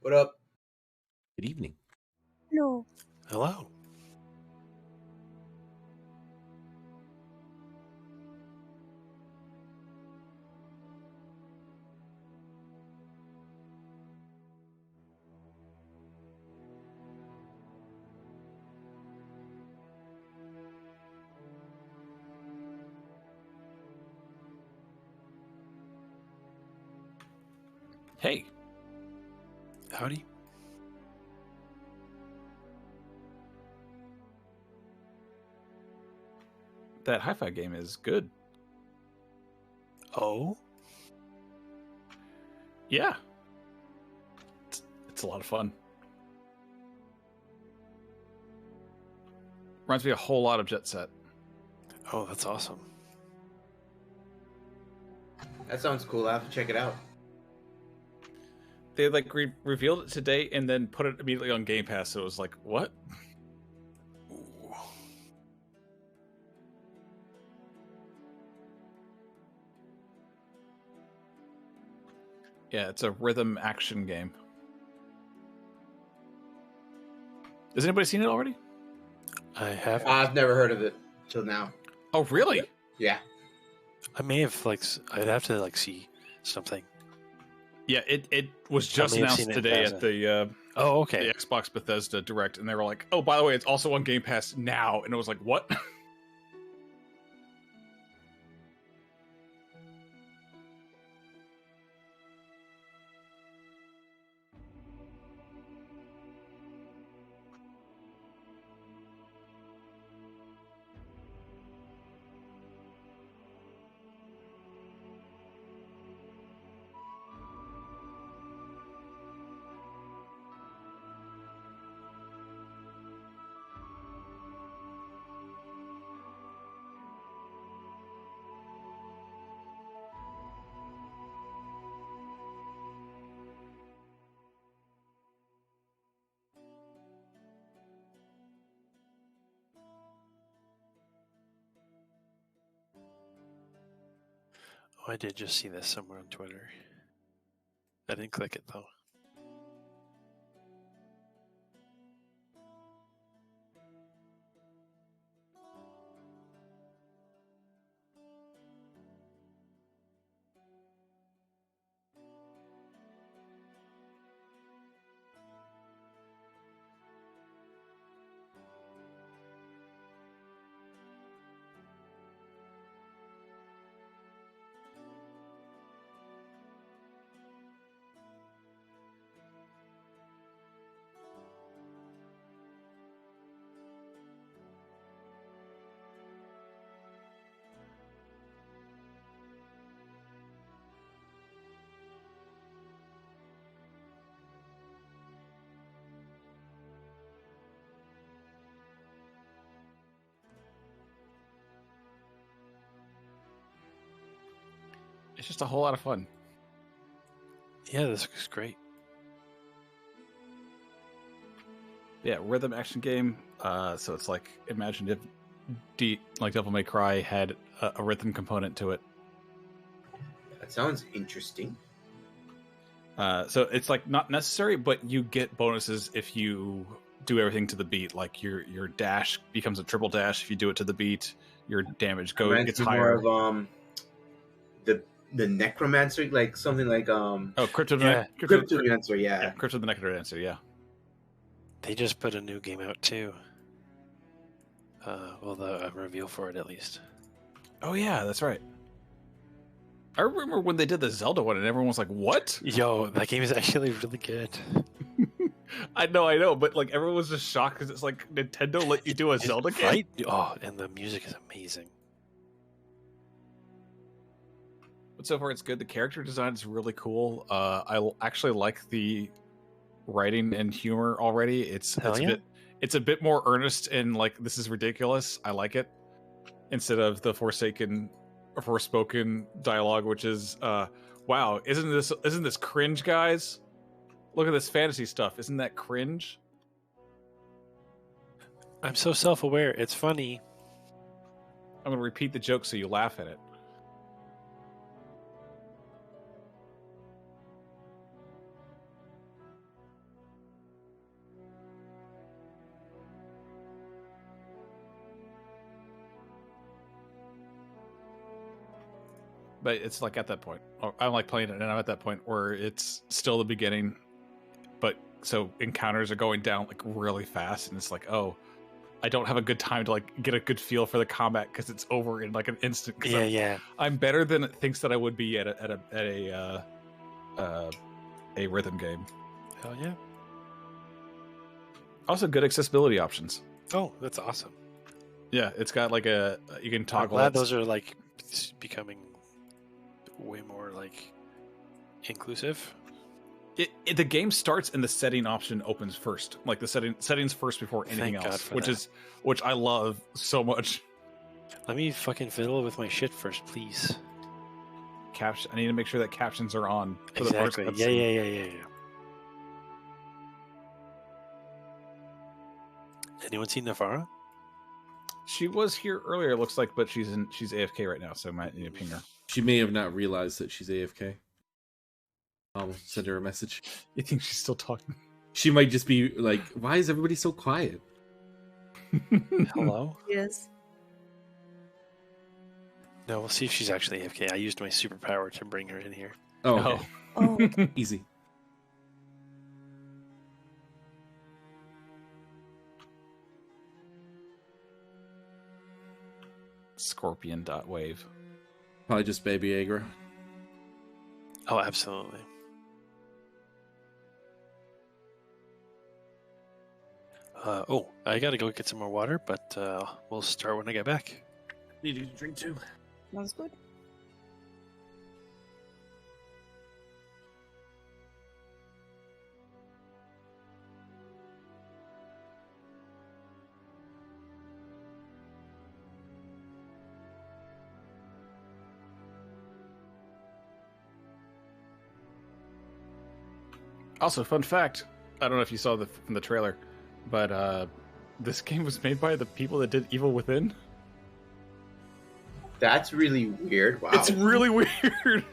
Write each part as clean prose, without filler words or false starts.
What up? Good evening. No. Hello. Hey. Howdy. That hi-fi game is good. Oh? Yeah. It's a lot of fun. Reminds me a whole lot of Jet Set. Oh, that's awesome. That sounds cool. I have to check it out. They like revealed it today and then put it immediately on Game Pass, so it was like, what? Ooh. Yeah, it's a rhythm action game. Has anybody seen it already? I have. I've never heard of it till now. Oh, really? Yeah. I may have I'd have to see something. Yeah, it was I just may have announced seen it in today passing. at the Oh, okay. the Xbox Bethesda Direct, and they were like, "Oh, by the way, it's also on Game Pass now." And it was like, "What?" Oh, I did just see this somewhere on Twitter. I didn't click it though. It's just a whole lot of fun. Yeah, this looks great. Yeah, rhythm action game. So it's like, imagine if Devil May Cry had a rhythm component to it. That sounds interesting. So it's like not necessary, but you get bonuses if you do everything to the beat. Like your dash becomes a triple dash if you do it to the beat. Your damage gets higher. More of the necromancer, like something like Crypto Cryptomancer, yeah, Crypto the Necrodancer, yeah. They just put a new game out too. Well, the reveal for it at least. Oh yeah, that's right. I remember when they did the Zelda one, and everyone was like, "What?" Yo, that game is actually really good. I know, but like everyone was just shocked because it's like Nintendo let you do a Zelda game. Right? Oh, and the music is amazing. But so far, it's good. The character design is really cool. I actually like the writing and humor already. It's a bit more earnest and like this is ridiculous. I like it instead of the Forspoken dialogue, which is wow, isn't this cringe, guys? Look at this fantasy stuff. Isn't that cringe? I'm so self-aware. It's funny. I'm gonna repeat the joke so you laugh at it. but it's like at that point. I'm like playing it, and I'm at that point where it's still the beginning, but so encounters are going down like really fast, and it's like, oh, I don't have a good time to like get a good feel for the combat because it's over in like an instant. Yeah, I'm better than it thinks that I would be at a rhythm game. Hell yeah. Also, good accessibility options. Oh, that's awesome. Yeah, it's got like you can I'm toggle. glad those are like becoming way more like inclusive. The game starts and the setting option opens first, like the settings first before anything Thank God else, for which I love so much. Let me fucking fiddle with my shit first, please. I need to make sure that captions are on. For Exactly. The first Yeah. Anyone seen Navara? She was here earlier, it looks like, but she's AFK right now, so I might need to ping her. She may have not realized that she's AFK. I'll send her a message. You think she's still talking? She might just be like, why is everybody so quiet? Hello? Yes. No, we'll see if she's actually AFK. I used my superpower to bring her in here. Oh, okay. Oh, okay. Easy. Scorpion.wave. Probably just Baby Agra. Oh, absolutely. I gotta go get some more water, but we'll start when I get back. Need a drink too. Sounds good. Also, fun fact, I don't know if you saw from the trailer, but this game was made by the people that did Evil Within. That's really weird. Wow. It's really weird.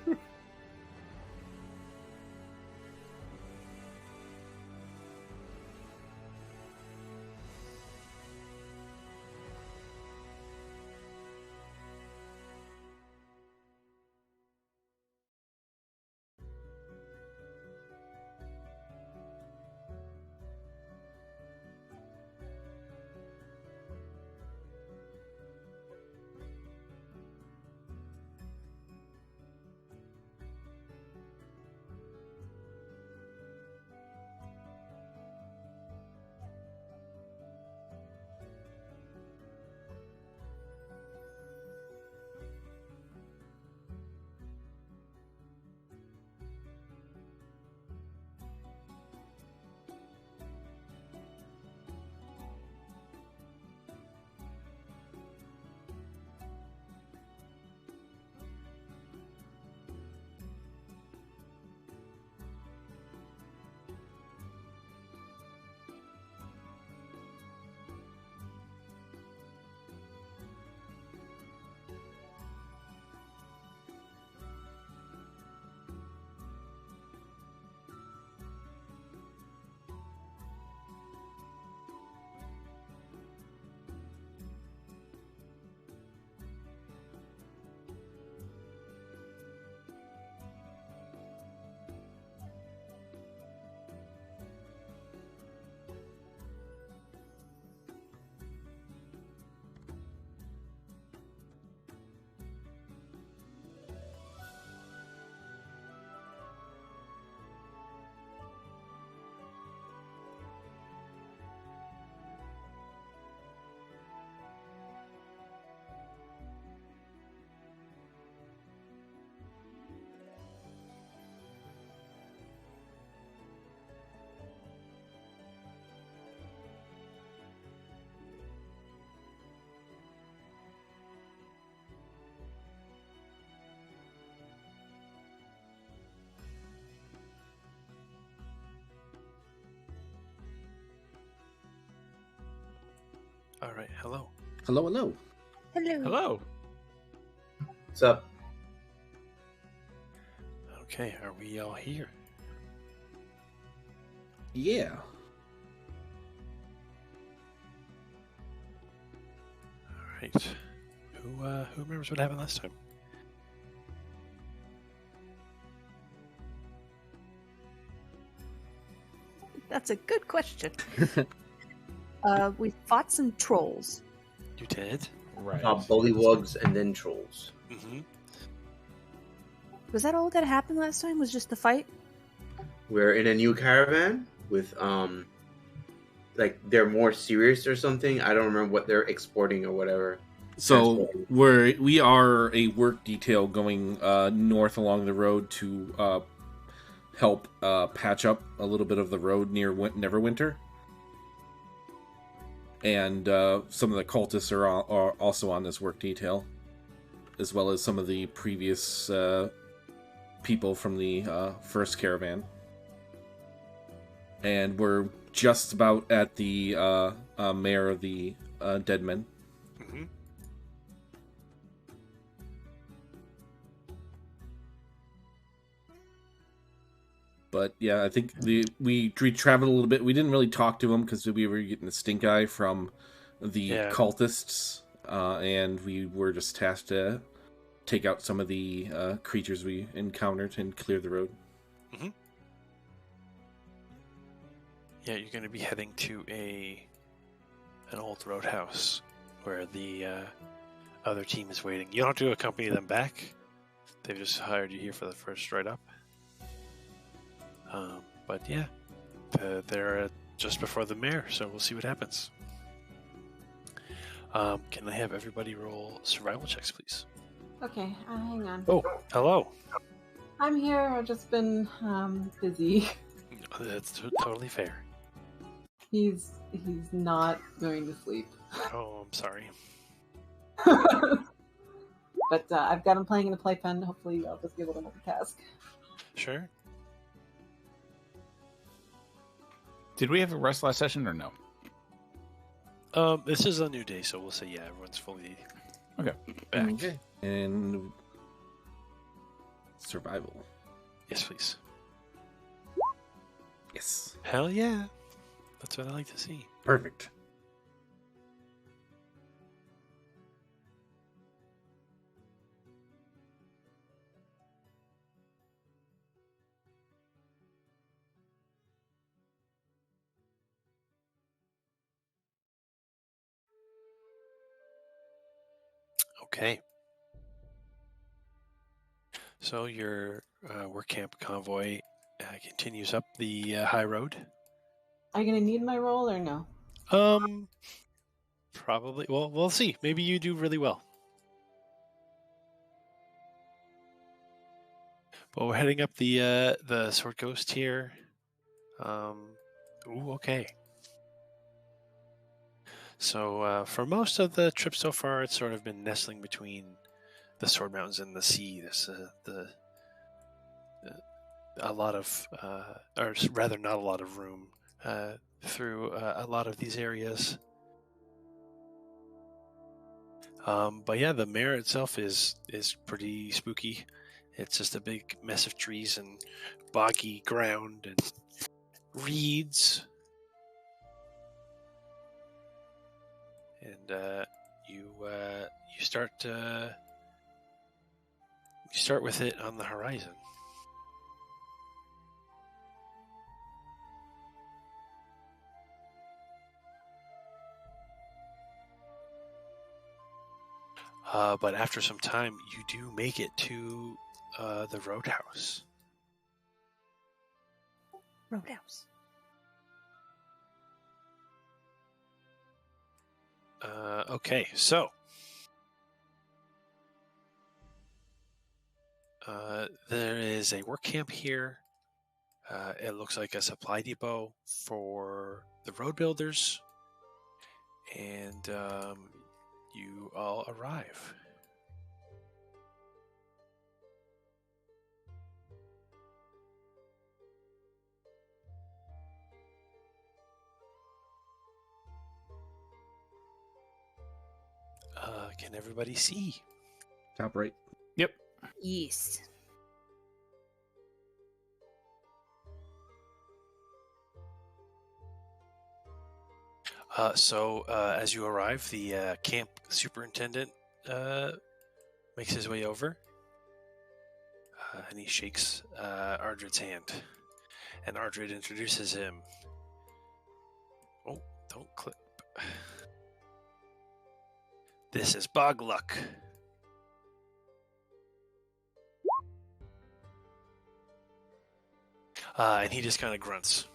All right, hello. Hello, hello. Hello. Hello. What's up? Okay, are we all here? Yeah. All right. Who remembers what happened last time? That's a good question. We fought some trolls. You did? Right. Bullywugs and then trolls. Mm-hmm. Was that all that happened last time? Was just the fight? We're in a new caravan with like they're more serious or something. I don't remember what they're exporting or whatever. So we are a work detail going north along the road to help patch up a little bit of the road near Neverwinter. And some of the cultists are also on this work detail, as well as some of the previous people from the first caravan. And we're just about at the mayor of the dead men. Mm-hmm. But yeah, I think we traveled a little bit. We didn't really talk to him because we were getting the stink eye from the cultists, and we were just tasked to take out some of the creatures we encountered and clear the road. Mm-hmm. Yeah, you're going to be heading to an old roadhouse where the other team is waiting. You don't have to accompany them back. They've just hired you here for the first write-up. But yeah, they're just before the mayor, so we'll see what happens. Can I have everybody roll survival checks, please? Okay, hang on. Oh, hello. I'm here. I've just been busy. That's totally fair. He's not going to sleep. Oh, I'm sorry. But I've got him playing in the playpen. Hopefully, I'll just be able to multitask. Sure. Did we have a rest last session or no? This is a new day, so we'll say yeah, everyone's fully Okay. back. Okay. And survival. Yes, please. Yes. Hell yeah. That's what I like to see. Perfect. Okay. So your work camp convoy continues up the high road. Are you going to need my roll or no? Probably. Well, we'll see. Maybe you do really well. But we're heading up the Sword Ghost here. Ooh, okay. So for most of the trip so far, it's sort of been nestling between the Sword Mountains and the sea. There's a lot of, or rather, not a lot of room through a lot of these areas. But yeah, the mare itself is pretty spooky. It's just a big mess of trees and boggy ground and reeds. And you start with it on the horizon. But after some time, you do make it to the roadhouse. Roadhouse. Okay, so there is a work camp here. It looks like a supply depot for the road builders, and you all arrive. Can everybody see? Top right. Yep. Yes. So as you arrive, the camp superintendent makes his way over, and he shakes Ardred's hand. And Ardred introduces him. Don't clip. This is bog luck. And he just kind of grunts.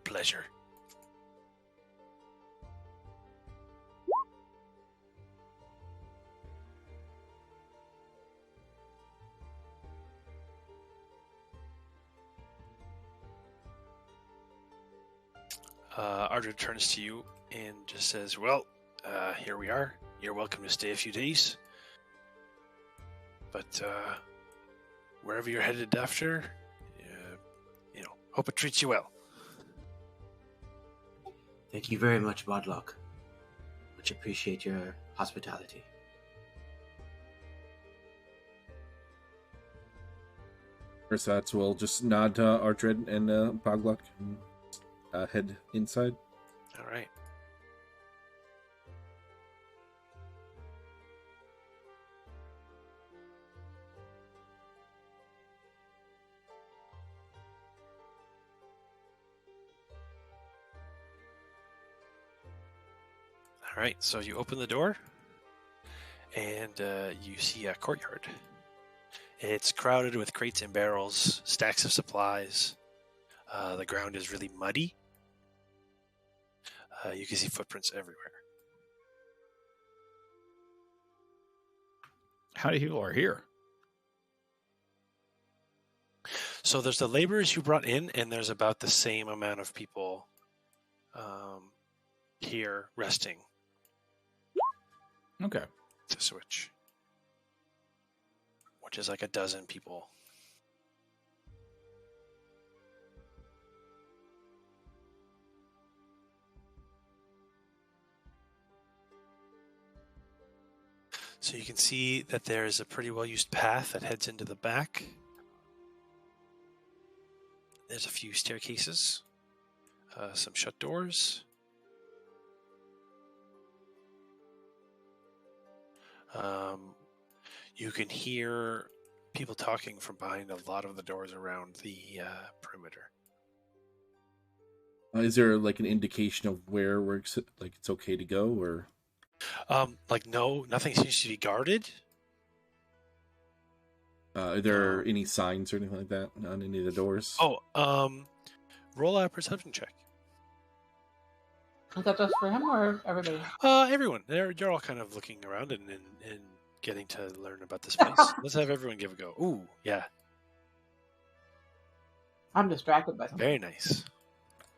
Pleasure. Ardred turns to you and just says, well, here we are. You're welcome to stay a few days. But wherever you're headed after, hope it treats you well. Thank you very much, Bodlock. Much appreciate your hospitality. ERSATZ will just nod to Ardred and Bodlock and head inside. All right. All right, so you open the door, and you see a courtyard. It's crowded with crates and barrels, stacks of supplies. The ground is really muddy. You can see footprints everywhere. How many people are here? So there's the laborers you brought in, and there's about the same amount of people here resting. Okay. To switch. Which is like a dozen people. So you can see that there's a pretty well-used path that heads into the back. There's a few staircases, some shut doors. You can hear people talking from behind a lot of the doors around the perimeter. Is there like an indication of where it's okay to go, or? No, nothing seems to be guarded. Are there any signs or anything like that on any of the doors? Roll a perception check. Is that just for him or everybody? Everyone. You're all kind of looking around and getting to learn about this place. Let's have everyone give a go. Ooh, yeah. I'm distracted by something. Very nice.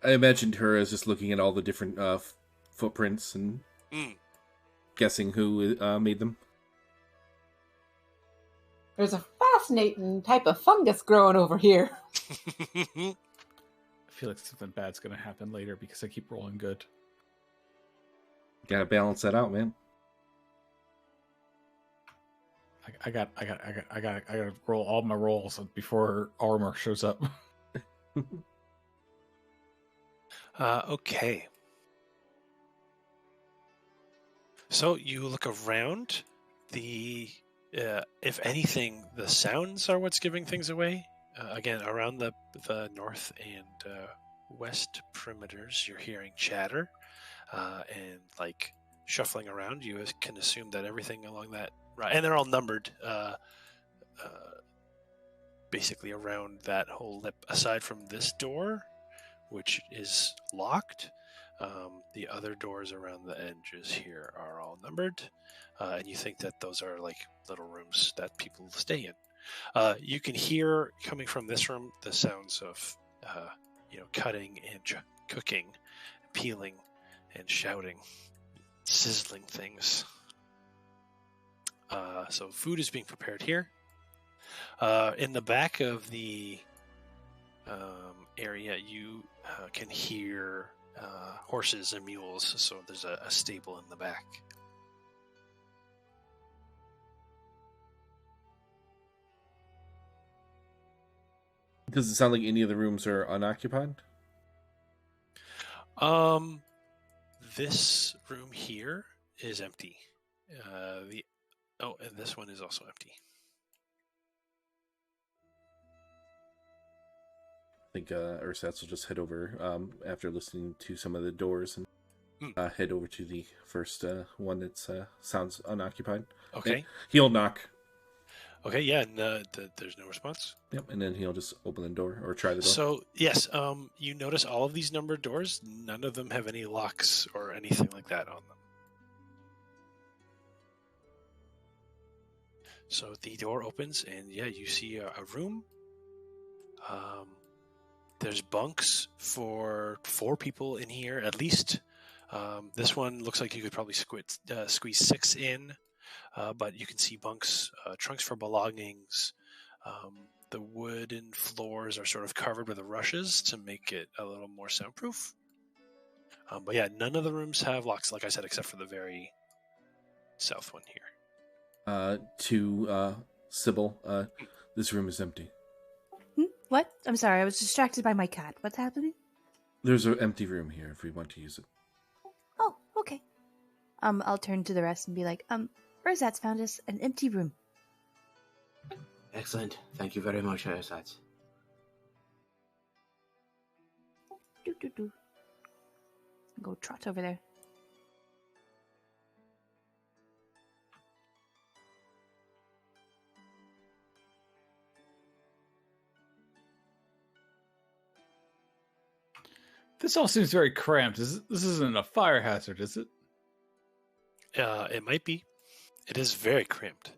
I imagined her as just looking at all the different footprints and guessing who made them. There's a fascinating type of fungus growing over here. I feel like something bad's gonna happen later because I keep rolling good. Gotta balance that out, man. I gotta roll all my rolls before AURUMER shows up. Okay. So you look around. If anything, the sounds are what's giving things away. Again, around the north and west perimeters, you're hearing chatter and like shuffling around. You can assume that everything along that, and they're all numbered, basically around that whole lip. Aside from this door, which is locked, the other doors around the edges here are all numbered, and you think that those are like little rooms that people stay in. You can hear coming from this room the sounds of cutting and cooking, peeling and shouting, sizzling things. So food is being prepared here. In the back of the area, you can hear horses and mules, so there's a stable in the back. Does it sound like any of the rooms are unoccupied? This room here is empty. And this one is also empty. think ERSATZ will just head over after listening to some of the doors and head over to the first one that sounds unoccupied. Okay. And he'll knock. Okay, yeah, and there's no response. Yep, and then he'll just open the door or try the door. So, yes, you notice all of these numbered doors, none of them have any locks or anything like that on them. So the door opens, and yeah, you see a room. There's bunks for 4 people in here, at least. This one looks like you could probably squeeze 6 in. But you can see bunks, trunks for belongings. The wooden floors are sort of covered with rushes to make it a little more soundproof. But yeah, none of the rooms have locks, like I said, except for the very south one here. To CYBEL, this room is empty. What? I'm sorry, I was distracted by my cat. What's happening? There's an empty room here if we want to use it. Oh, okay. I'll turn to the rest and be like, ERSATZ found us an empty room. Excellent. Thank you very much, ERSATZ. Go trot over there. This all seems very cramped. This isn't a fire hazard, is it? It might be. It is very cramped.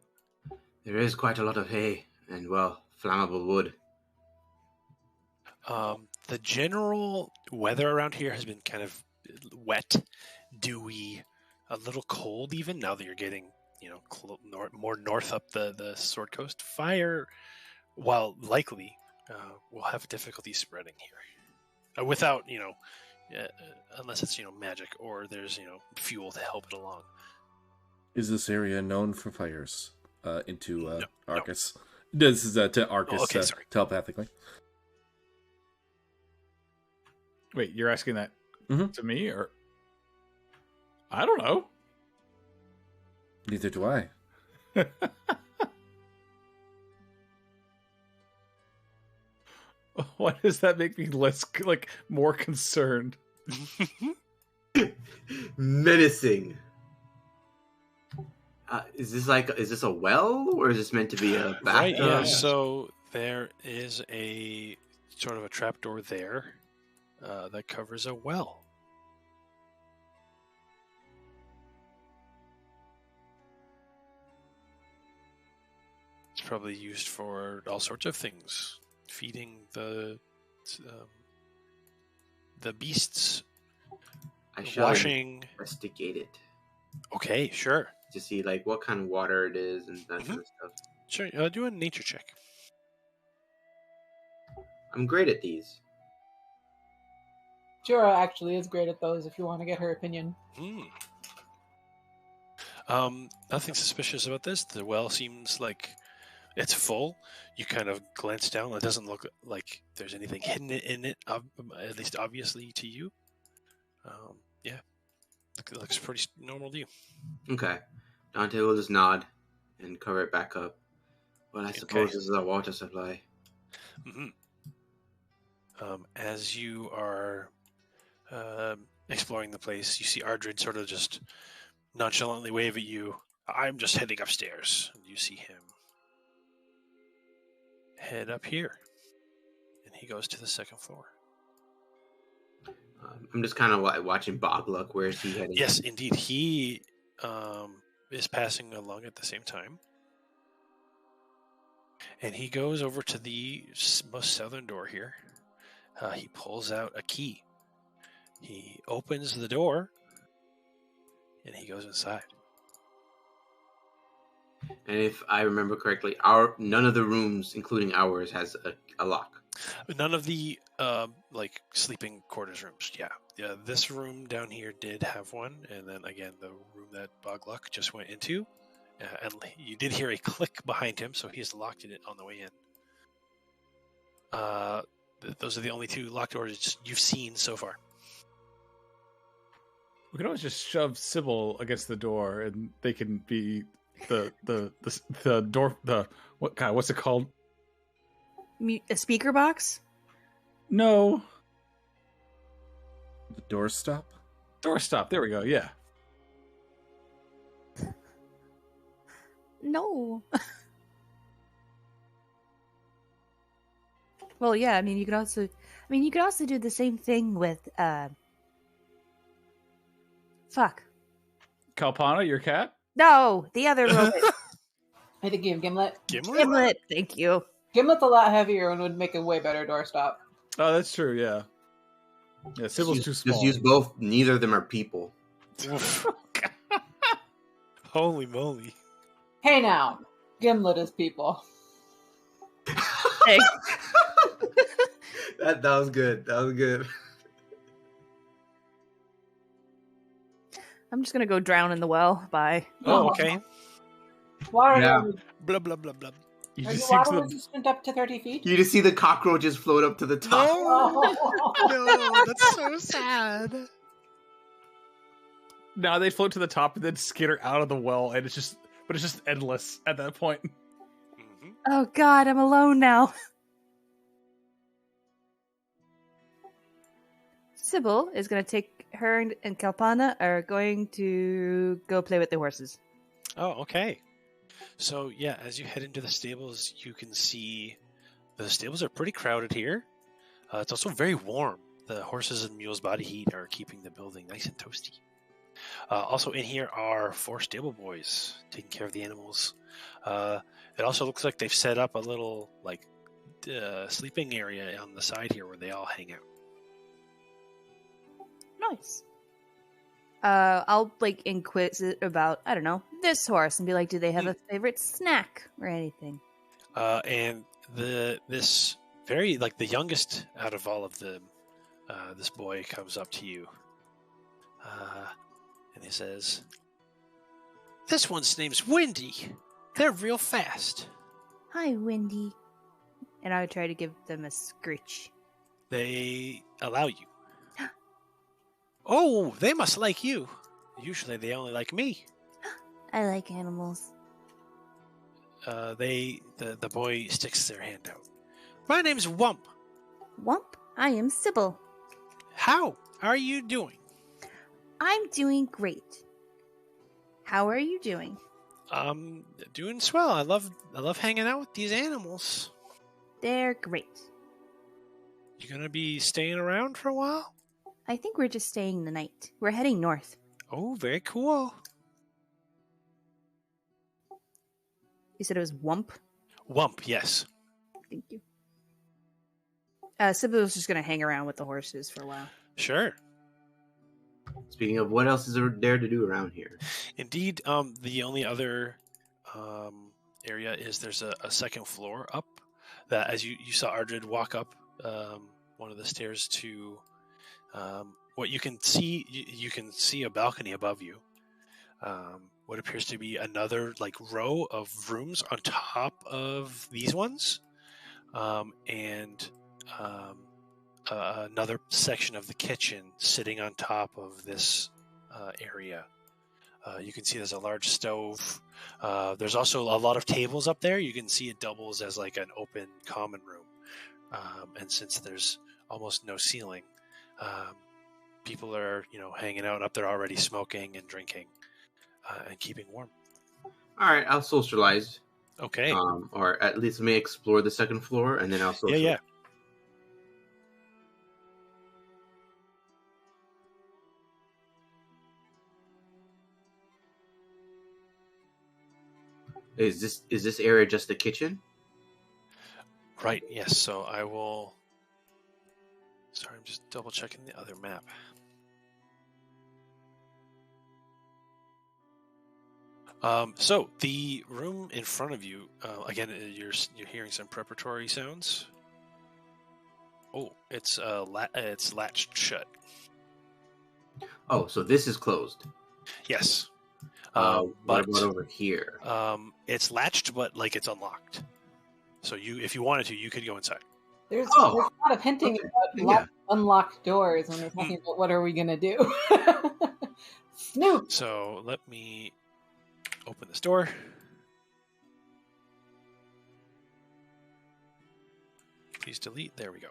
There is quite a lot of hay and, well, flammable wood. The general weather around here has been kind of wet, dewy, a little cold even, now that you're getting, more north up the Sword Coast. Fire, while likely, will have difficulty spreading here. Without, unless it's, magic or there's, fuel to help it along. Is this area known for fires into No, ARCUS? No. This is to ARCUS okay, sorry. telepathically. Wait, you're asking that Mhm. to me, or I don't know. Neither do I. Why does that make me more concerned? Menacing. Is this a well, or is this meant to be a bathtub? Right, yeah. So there is a sort of a trapdoor there that covers a well. It's probably used for all sorts of things, feeding the beasts, I shall washing. investigate it Okay, sure. to see what kind of water it is and that kind of stuff. Sure, do a nature check. I'm great at these. TYURA actually is great at those if you want to get her opinion. Nothing suspicious about this. The well seems like it's full. You kind of glance down. It doesn't look like there's anything hidden in it, at least obviously to you. Yeah, it looks pretty normal to you. Okay. Dante will just nod and cover it back up. Well, I suppose this is our water supply. Mm-hmm. As you are exploring the place, you see Ardrid sort of just nonchalantly wave at you. I'm just heading upstairs. And you see him head up here. And he goes to the second floor. I'm just kind of watching Bogluck. Where is he heading? Yes, indeed. He is passing along at the same time. And he goes over to the most southern door here. He pulls out a key. He opens the door, and he goes inside. And if I remember correctly, none of the rooms, including ours, has a lock. None of the sleeping quarters rooms. Yeah. This room down here did have one, and then again the room that Bogluck just went into, and you did hear a click behind him, so he's locked it on the way in. Those are the only 2 locked doors you've seen so far. We can always just shove CYBEL against the door, and they can be the door. What's it called? A speaker box? No. The doorstop? Doorstop. There we go. Yeah. No. Well, yeah. I mean, you could also do the same thing with Fuck. Kalpana, your cat? No, the other robot. I think you have Gimlet. Gimlet. Thank you. Gimlet's a lot heavier and would make a way better doorstop. Oh, that's true. Yeah. Yeah, Sybil's too small. Just use both. Neither of them are people. Holy moly. Hey now, Gimlet is people. Hey. That was good. That was good. I'm just gonna go drown in the well. Bye. Oh, okay. Water. Yeah. Blah, blah, blah, blah. You Are you just seem water to resistant up to 30 feet? You just see the cockroaches float up to the top. No, that's so sad. Now they float to the top and then skitter out of the well, and it's just endless at that point. Mm-hmm. Oh God, I'm alone now. Sybil is gonna take her and Kalpana are going to go play with the horses. Oh, okay. So, yeah, as you head into the stables, you can see the stables are pretty crowded here. It's also very warm. The horses and mules' body heat are keeping the building nice and toasty. Also in here are 4 stable boys taking care of the animals. It also looks like they've set up a little, sleeping area on the side here where they all hang out. Nice. I'll inquire about, I don't know, this horse and be like, do they have a favorite snack or anything? And this very the youngest out of all of them, this boy comes up to you, and he says, "This one's name's Windy. They're real fast. Hi, Windy. And I would try to give them a scritch. They allow you." "Oh, they must like you. Usually they only like me." I like animals. The boy sticks their hand out. "My name's Wump. Wump, I am Sybil. How are you doing?" I'm doing great. How are you doing? Doing swell. I love hanging out with these animals. They're great. You gonna be staying around for a while? I think we're just staying the night. We're heading north. Oh, very cool. You said it was Wump? Wump, yes. Thank you. Sybil's just going to hang around with the horses for a while. Sure. Speaking of, what else is there to do around here? Indeed, the only other area is there's a second floor up that, as you saw Ardred walk up one of the stairs to what you can see. You can see a balcony above you. What appears to be another row of rooms on top of these ones, and another section of the kitchen sitting on top of this area. You can see there's a large stove. There's also a lot of tables up there. You can see it doubles as an open common room. And since there's almost no ceiling, people are hanging out up there already, smoking and drinking and keeping warm. All right, I'll socialize. Okay. Or at least let me explore the second floor, and then I'll socialize. Yeah. Is this area just the kitchen? Right. Yes. So I will. Sorry, I'm just double checking the other map. So the room in front of you, again, you're hearing some preparatory sounds. Oh, it's latched shut. Oh, so this is closed. Yes. What But about over here? it's latched, but it's unlocked. So if you wanted to, you could go inside. There's a lot of hinting about unlocked doors when we're talking about what are we going to do. Snoop! So let me open this door. Please delete. There we go.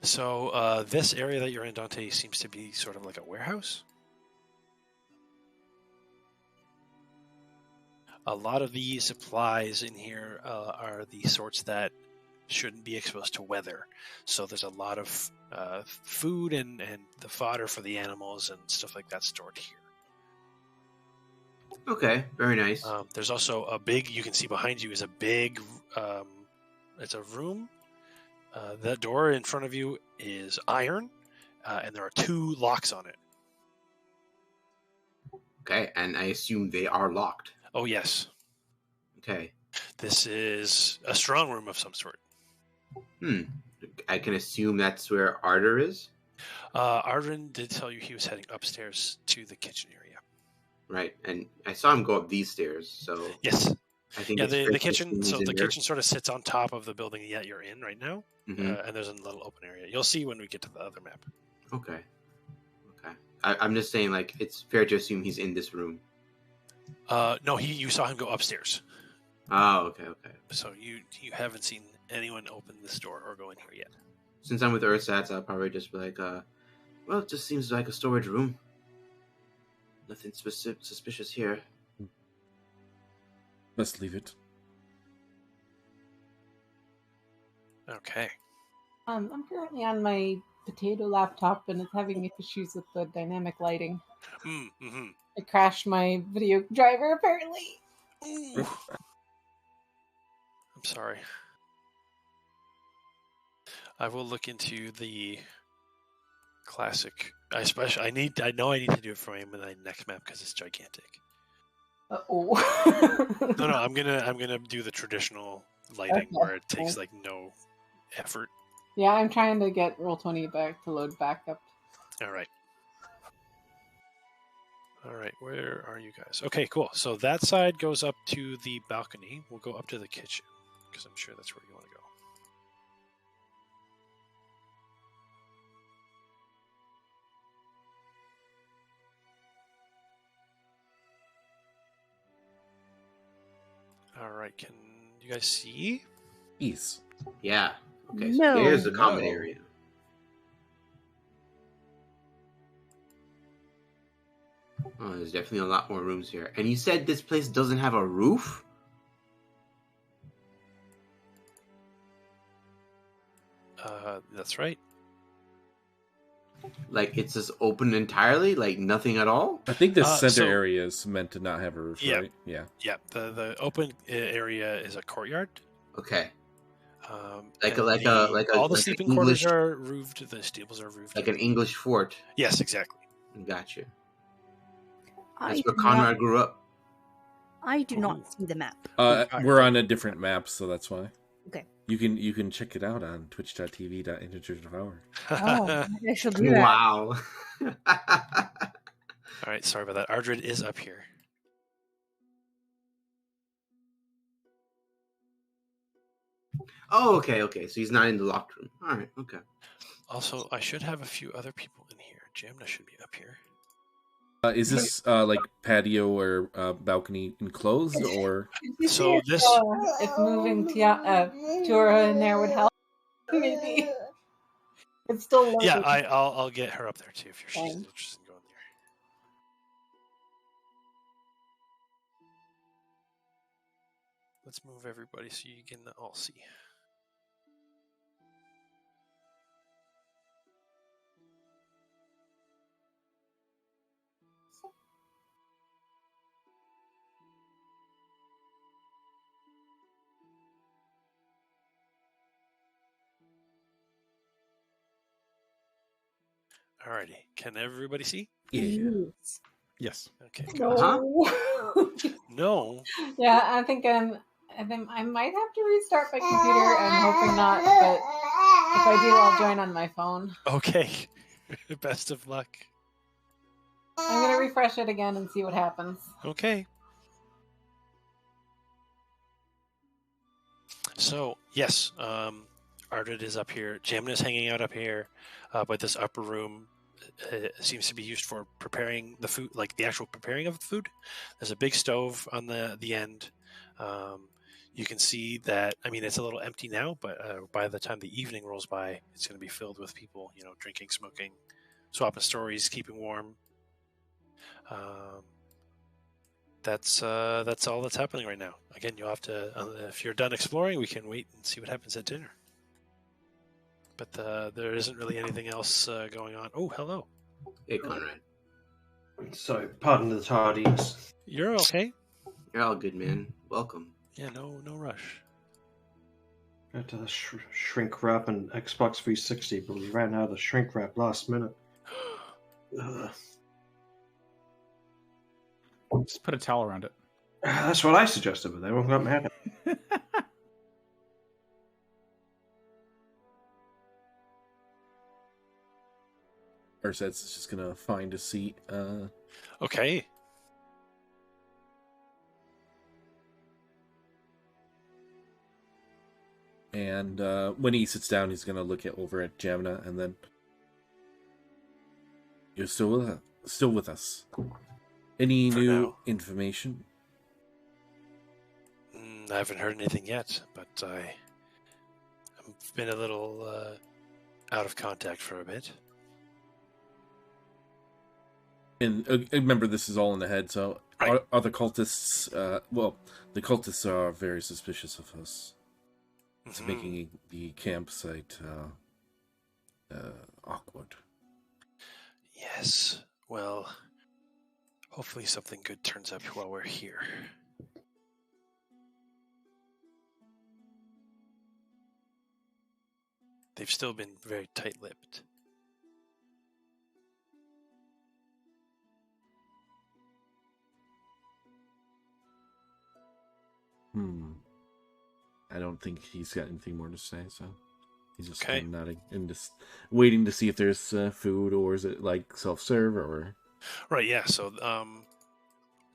So this area that you're in, Dante, seems to be sort of like a warehouse. A lot of the supplies in here are the sorts that shouldn't be exposed to weather. So there's a lot of food and the fodder for the animals and stuff like that stored here. Okay, very nice. There's also a big, you can see behind you is a big, it's a room. The door in front of you is iron, and there are 2 locks on it. Okay, and I assume they are locked. Oh, yes. Okay. This is a strong room of some sort. I can assume that's where Arder is? Arden did tell you he was heading upstairs to the kitchen area. Right, and I saw him go up these stairs, so... Yes. I think Yeah, it's fair the to kitchen. assume So he's the in there. kitchen sort of sits on top of the building that you're in right now, Mhm. and there's a little open area. You'll see when we get to the other map. Okay. I'm just saying, like, it's fair to assume he's in this room. No, you saw him go upstairs, Oh, okay. so you haven't seen anyone open this door or go in here yet. Since I'm with ERSATZ, I'll probably just be like, well, it just seems like a storage room. Nothing suspicious here. Let's leave it. Okay. I'm currently on my potato laptop and it's having issues with the dynamic lighting. Mm-hmm. I crashed my video driver apparently. Ooh. I'm sorry. I will look into the classic. I know I need to do it for my next map because it's gigantic. Oh. No, I'm gonna do the traditional lighting where it takes like no effort. Yeah, I'm trying to get Roll20 back to load back up. All right, where are you guys? Okay, cool. So that side goes up to the balcony. We'll go up to the kitchen because I'm sure that's where you want to go. All right, can you guys see? East. Yeah. Okay, so No. here's the common No. area. Oh, there's definitely a lot more rooms here. And you said this place doesn't have a roof? That's right. Like, it's just open entirely? Like, nothing at all? I think this center so- area is meant to not have a roof, Yeah. right? Yeah. Yeah, the open area is a courtyard. Okay. And all the sleeping English, quarters are roofed. The stables are roofed. like an English fort. Yes, exactly. Gotcha. I That's where do Conrad not, grew up. I do Ooh. not see the map. We're on a different map, so that's why. Okay. You can check it out on twitch.tv/integerdevour. Oh, maybe I shall do that. Wow. All right, sorry about that. Ardred is up here. Oh, okay. So he's not in the locked room. All right, okay. Also, I should have a few other people in here. Jamna should be up here. Is this like patio or balcony enclosed, or So this, If moving TYURA in there would help, maybe. It's still loaded. yeah, I'll get her up there too if she's Fine. interested in going there. Let's move everybody so you can all see. Alrighty, can everybody see? yeah? Yes. Okay. No. No. Yeah, I think I might have to restart my computer. I'm hoping not, but if I do, I'll join on my phone. Okay. Best of luck. I'm gonna refresh it again and see what happens. Okay. So yes, Ardred is up here. Jamna is hanging out up here, but this upper room seems to be used for preparing the food, like the actual preparing of the food. There's a big stove on the end. You can see that, I mean, it's a little empty now, but by the time the evening rolls by, it's going to be filled with people, drinking, smoking, swapping stories, keeping warm. That's all that's happening right now. Again, you'll have to, if you're done exploring, we can wait and see what happens at dinner. But there isn't really anything else going on. Oh, hello. Hey, Conrad. So, pardon the tardiness. You're okay. You're all good, man. Welcome. Yeah, no rush. Got to the shrink wrap and Xbox 360, but we ran out of the shrink wrap last minute. Just put a towel around it. That's what I suggested, but they won't let me have it. ERSATZ is just gonna find a seat. Okay. And when he sits down, he's gonna look over at Jamna, and then you're still with us. Any For new now. information? I haven't heard anything yet, but I've been a little out of contact for a bit. And remember, this is all in the head. So, Right. are the cultists? The cultists are very suspicious of us. It's making the campsite awkward. Yes. Well, hopefully something good turns up while we're here. They've still been very tight-lipped. I don't think he's got anything more to say, so he's just Okay. kind of nodding and just waiting to see if there's food, or is it like self-serve, or... Right, yeah, so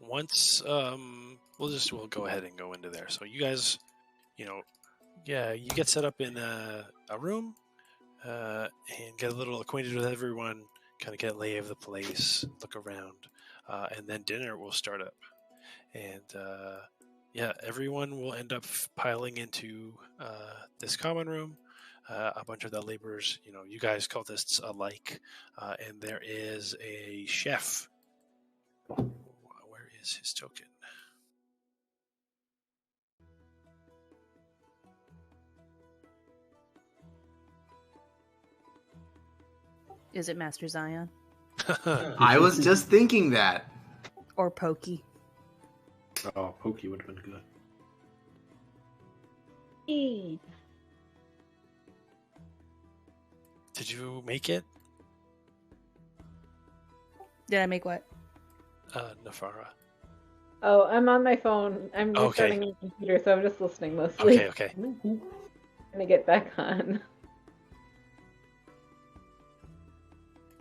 once we'll go ahead and go into there. So you guys, you get set up in a room and get a little acquainted with everyone, kind of get a lay of the place, look around, and then dinner will start up. And everyone will end up piling into this common room. A bunch of the laborers, you guys cultists alike, and there is a chef. Where is his token? Is it Master Zion? I was just thinking that. Or Pokey? Oh, Pokey would have been good. Did you make it? Did I make what? Nafara. Oh, I'm on my phone. I'm Okay. restarting my computer, so I'm just listening mostly. Okay. I'm gonna get back on.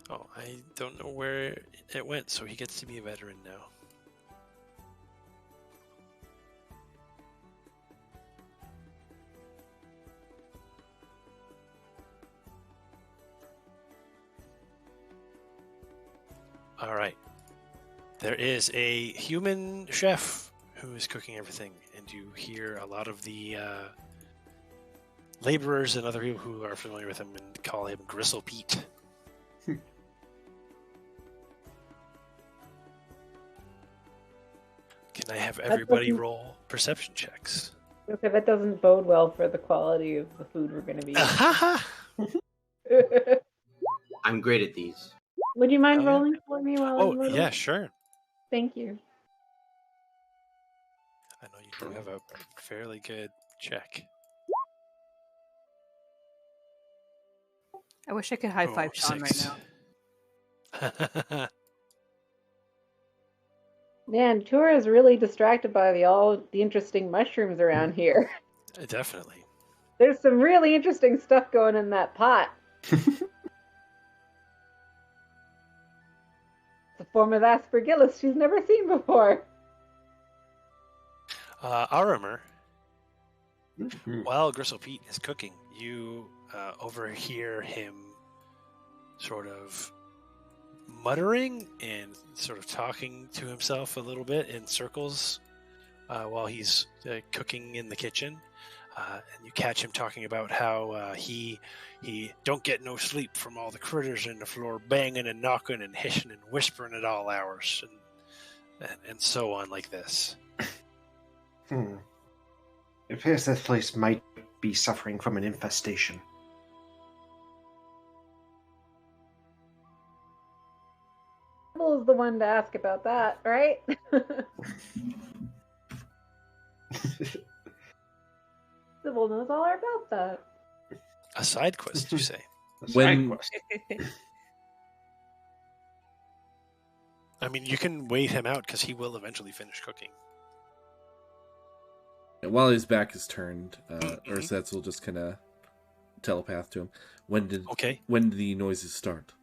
Oh, I don't know where it went, so he gets to be a veteran now. All right. There is a human chef who is cooking everything, and you hear a lot of the laborers and other people who are familiar with him and call him Gristle Pete. Can I have everybody roll perception checks? Okay, that doesn't bode well for the quality of the food we're gonna be eating. I'm great at these. Would you mind Oh, yeah. rolling for me while I'm Oh, rolling? yeah, sure. Thank you. I know you do have a fairly good check. I wish I could high five Sean right now. Man, TYURA is really distracted by all the interesting mushrooms around here. Definitely. There's some really interesting stuff going in that pot. It's a form of aspergillus she's never seen before. AURUMER, Mhm. while Gristle Pete is cooking, you overhear him sort of muttering and sort of talking to himself a little bit in circles while he's cooking in the kitchen. And you catch him talking about how he don't get no sleep from all the critters in the floor banging and knocking and hissing and whispering at all hours and so on like this. It appears this place might be suffering from an infestation. CYBEL is the one to ask about that, right? CYBEL knows all about that. A side quest, you say? When I mean, you can wait him out because he will eventually finish cooking. while his back is turned, ERSATZ will just kind of telepath to him. When did the noises start?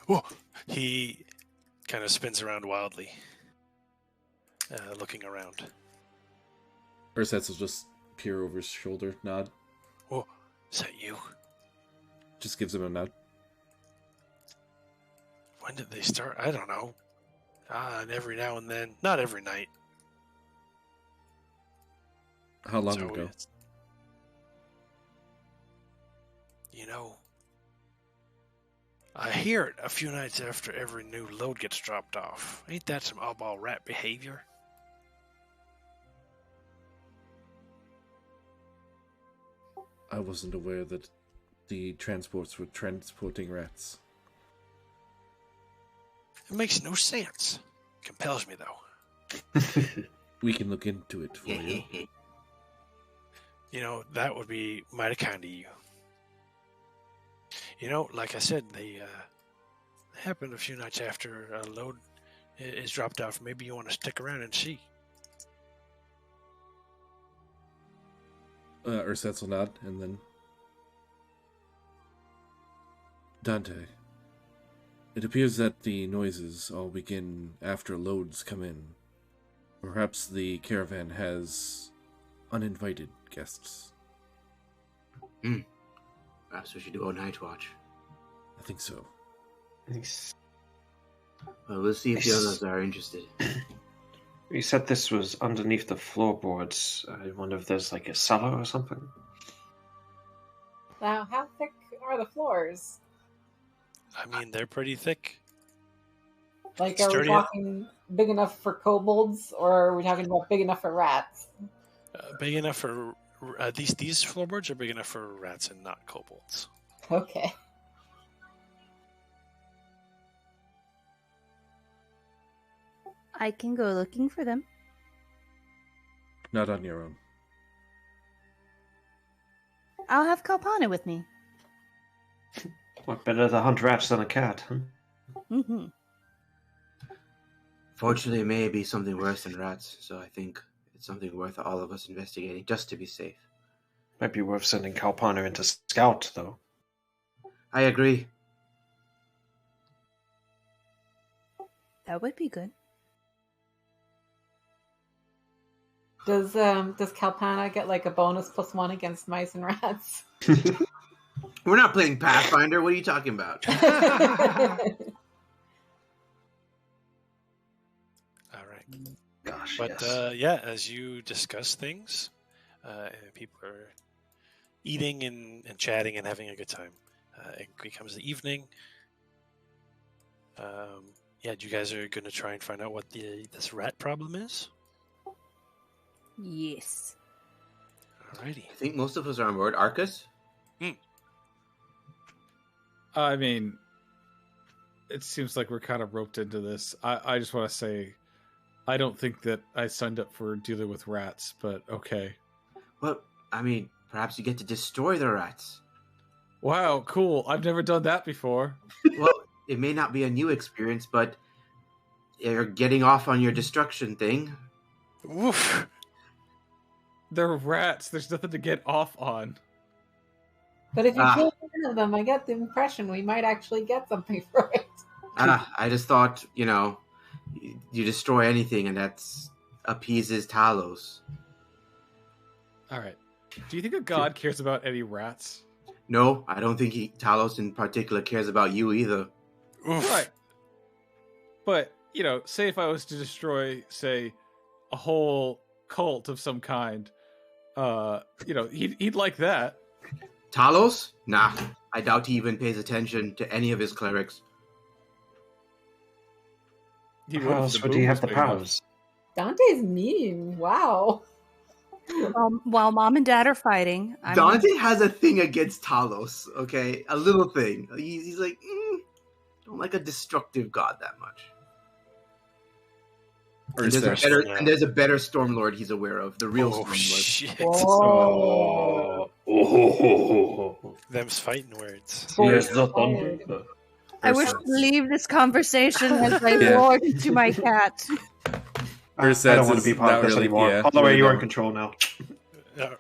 Oh, he kind of spins around wildly, looking around. ERSATZ will just peer over his shoulder, nod. Oh, is that you? Just gives him a nod. When did they start? I don't know. And every now and then. Not every night. How long ago? You know, I hear it a few nights after every new load gets dropped off. Ain't that some oddball rat behavior? I wasn't aware that the transports were transporting rats. It makes no sense. Compels me, though. We can look into it for you. You know, that would be mighty kind of you. You know, like I said, they happen a few nights after a load is dropped off. Maybe you want to stick around and see. ERSATZ will nod, and then... Dante, it appears that the noises all begin after loads come in. Perhaps the caravan has uninvited guests. Perhaps we should do a night watch. I think so. Well, we'll see if the others are interested. You said this was underneath the floorboards. I wonder if there's like a cellar or something. Now, how thick are the floors? I mean, they're pretty thick. Like, are we talking big enough for kobolds, or are we talking about big enough for rats? Big enough for these floorboards are big enough for rats and not kobolds. Okay. I can go looking for them. Not on your own. I'll have Kalpana with me. What, better to hunt rats than a cat, huh? Mm-hmm. Fortunately, it may be something worse than rats, so I think it's something worth all of us investigating, just to be safe. Might be worth sending Kalpana into scout, though. I agree. That would be good. Does Kalpana get like a bonus +1 against mice and rats? We're not playing Pathfinder. What are you talking about? All right. Gosh, But yes. yeah, as you discuss things, and people are eating and chatting and having a good time. It becomes the evening. Yeah, you guys are going to try and find out what this rat problem is? Yes. Alrighty. I think most of us are on board. ARCUS? I mean, it seems like we're kind of roped into this. I just want to say, I don't think that I signed up for dealing with rats, but okay. Well, I mean, perhaps you get to destroy the rats. Wow, cool. I've never done that before. Well, it may not be a new experience, but you're getting off on your destruction thing. Woof. They're rats. There's nothing to get off on. But if you kill one of them, I get the impression we might actually get something for it. I just thought, you destroy anything and that appeases Talos. All right. Do you think a god cares about any rats? No, I don't think Talos in particular cares about you either. Oof. Right. But, say if I was to destroy, say, a whole cult of some kind, he'd like that. Talos? Nah, I doubt he even pays attention to any of his clerics. How else would he have the powers? Dante's mean. Wow. While Mom and Dad are fighting, Dante has a thing against Talos, okay? A little thing. He's like, don't like a destructive god that much. And there's a better Stormlord he's aware of. The real Stormlord. Shit. Them's fighting words. Yes, the thunder. I wish to leave this conversation as I lord to my cat. I don't want to be part of this anymore. Yeah, By the way, you're in control now.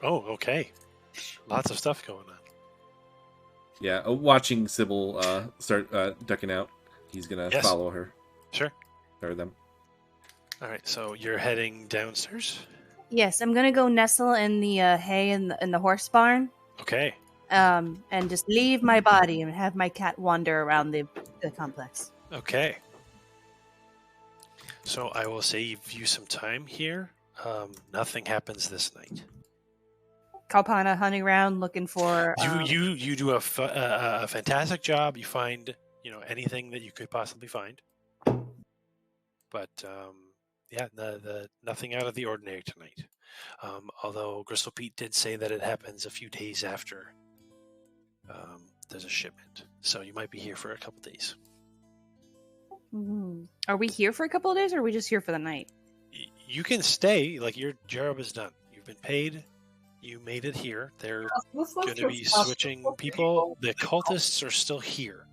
Okay. Lots of stuff going on. Yeah, watching CYBEL start ducking out, he's gonna follow her. Sure. Or them. All right, so you're heading downstairs? Yes, I'm gonna go nestle in the hay in the horse barn. Okay. And just leave my body and have my cat wander around the complex. Okay. So I will save you some time here. Nothing happens this night. Kalpana hunting around looking for. You do a fantastic job. You find anything that you could possibly find. But the nothing out of the ordinary tonight. Although Gristle Pete did say that it happens a few days after there's a shipment, so you might be here for a couple days. Mm-hmm. Are we here for a couple of days, or are we just here for the night? You can stay. Like, your job is done. You've been paid. You made it here. They're going to be switching people. The cultists are still here.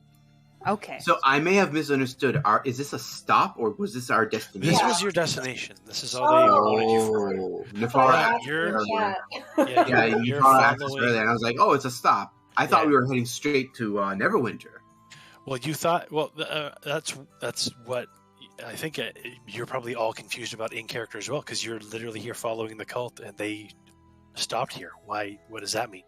Okay. So I may have misunderstood. Is this a stop, or was this our destination? This was your destination. This is all they wanted you for. Nefara You're asked us earlier, and I was like, "Oh, it's a stop." I thought we were heading straight to Neverwinter. Well, you thought. Well, that's what I think. You're probably all confused about in character as well, because you're literally here following the cult, and they stopped here. Why? What does that mean?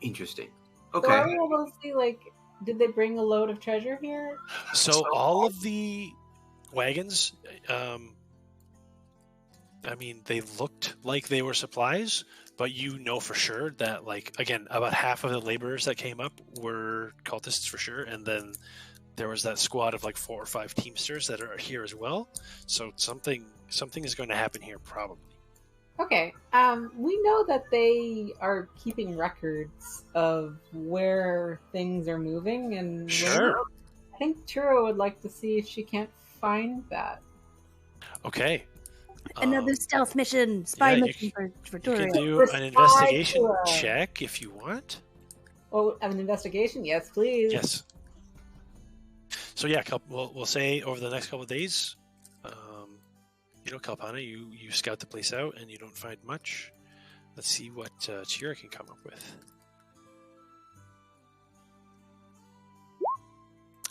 Interesting. Okay. So are we able to see, like, did they bring a load of treasure here? So all of the wagons, I mean, they looked like they were supplies, but you know for sure that, like, again, about half of the laborers that came up were cultists for sure, and then there was that squad of like 4 or 5 teamsters that are here as well. So something is going to happen here probably. Okay. We know that they are keeping records of where things are moving, and Sure. I think TYURA would like to see if she can't find that. Okay. Another stealth mission, spy mission for You can TYURA. do an investigation check if you want. Oh, an investigation? Yes, please. Yes. So yeah, we'll say over the next couple of days, Kalpana, you scout the place out and you don't find much. Let's see what TYURA can come up with.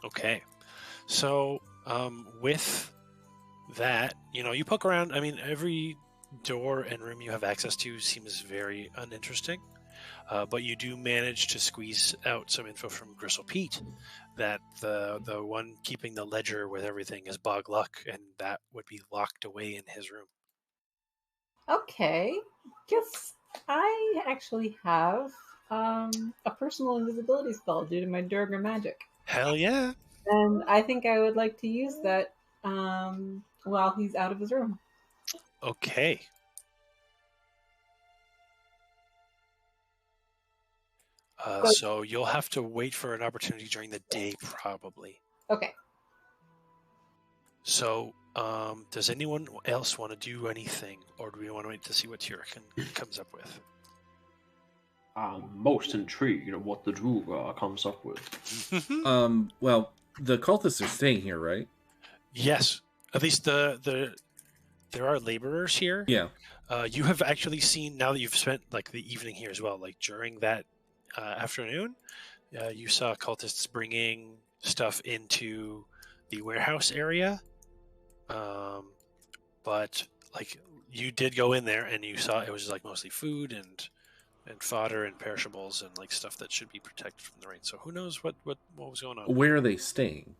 Okay, so with that, you poke around. I mean, every door and room you have access to seems very uninteresting, but you do manage to squeeze out some info from Gristle Pete that the one keeping the ledger with everything is Bog Luck, and that would be locked away in his room. Okay. Guess I actually have a personal invisibility spell due to my Durga magic. Hell yeah. And I think I would like to use that while he's out of his room. Okay. So you'll have to wait for an opportunity during the day, probably. Okay. So, does anyone else want to do anything, or do we want to wait to see what TYURA comes up with? I'm most intrigued at what the Druga comes up with. Well, the cultists are staying here, right? Yes. At least there are laborers here. Yeah. You have actually seen, now that you've spent like the evening here as well, like during that afternoon, you saw cultists bringing stuff into the warehouse area. But like you did go in there and you saw it was like mostly food and fodder and perishables and like stuff that should be protected from the rain. So who knows what was going on? Where are they staying?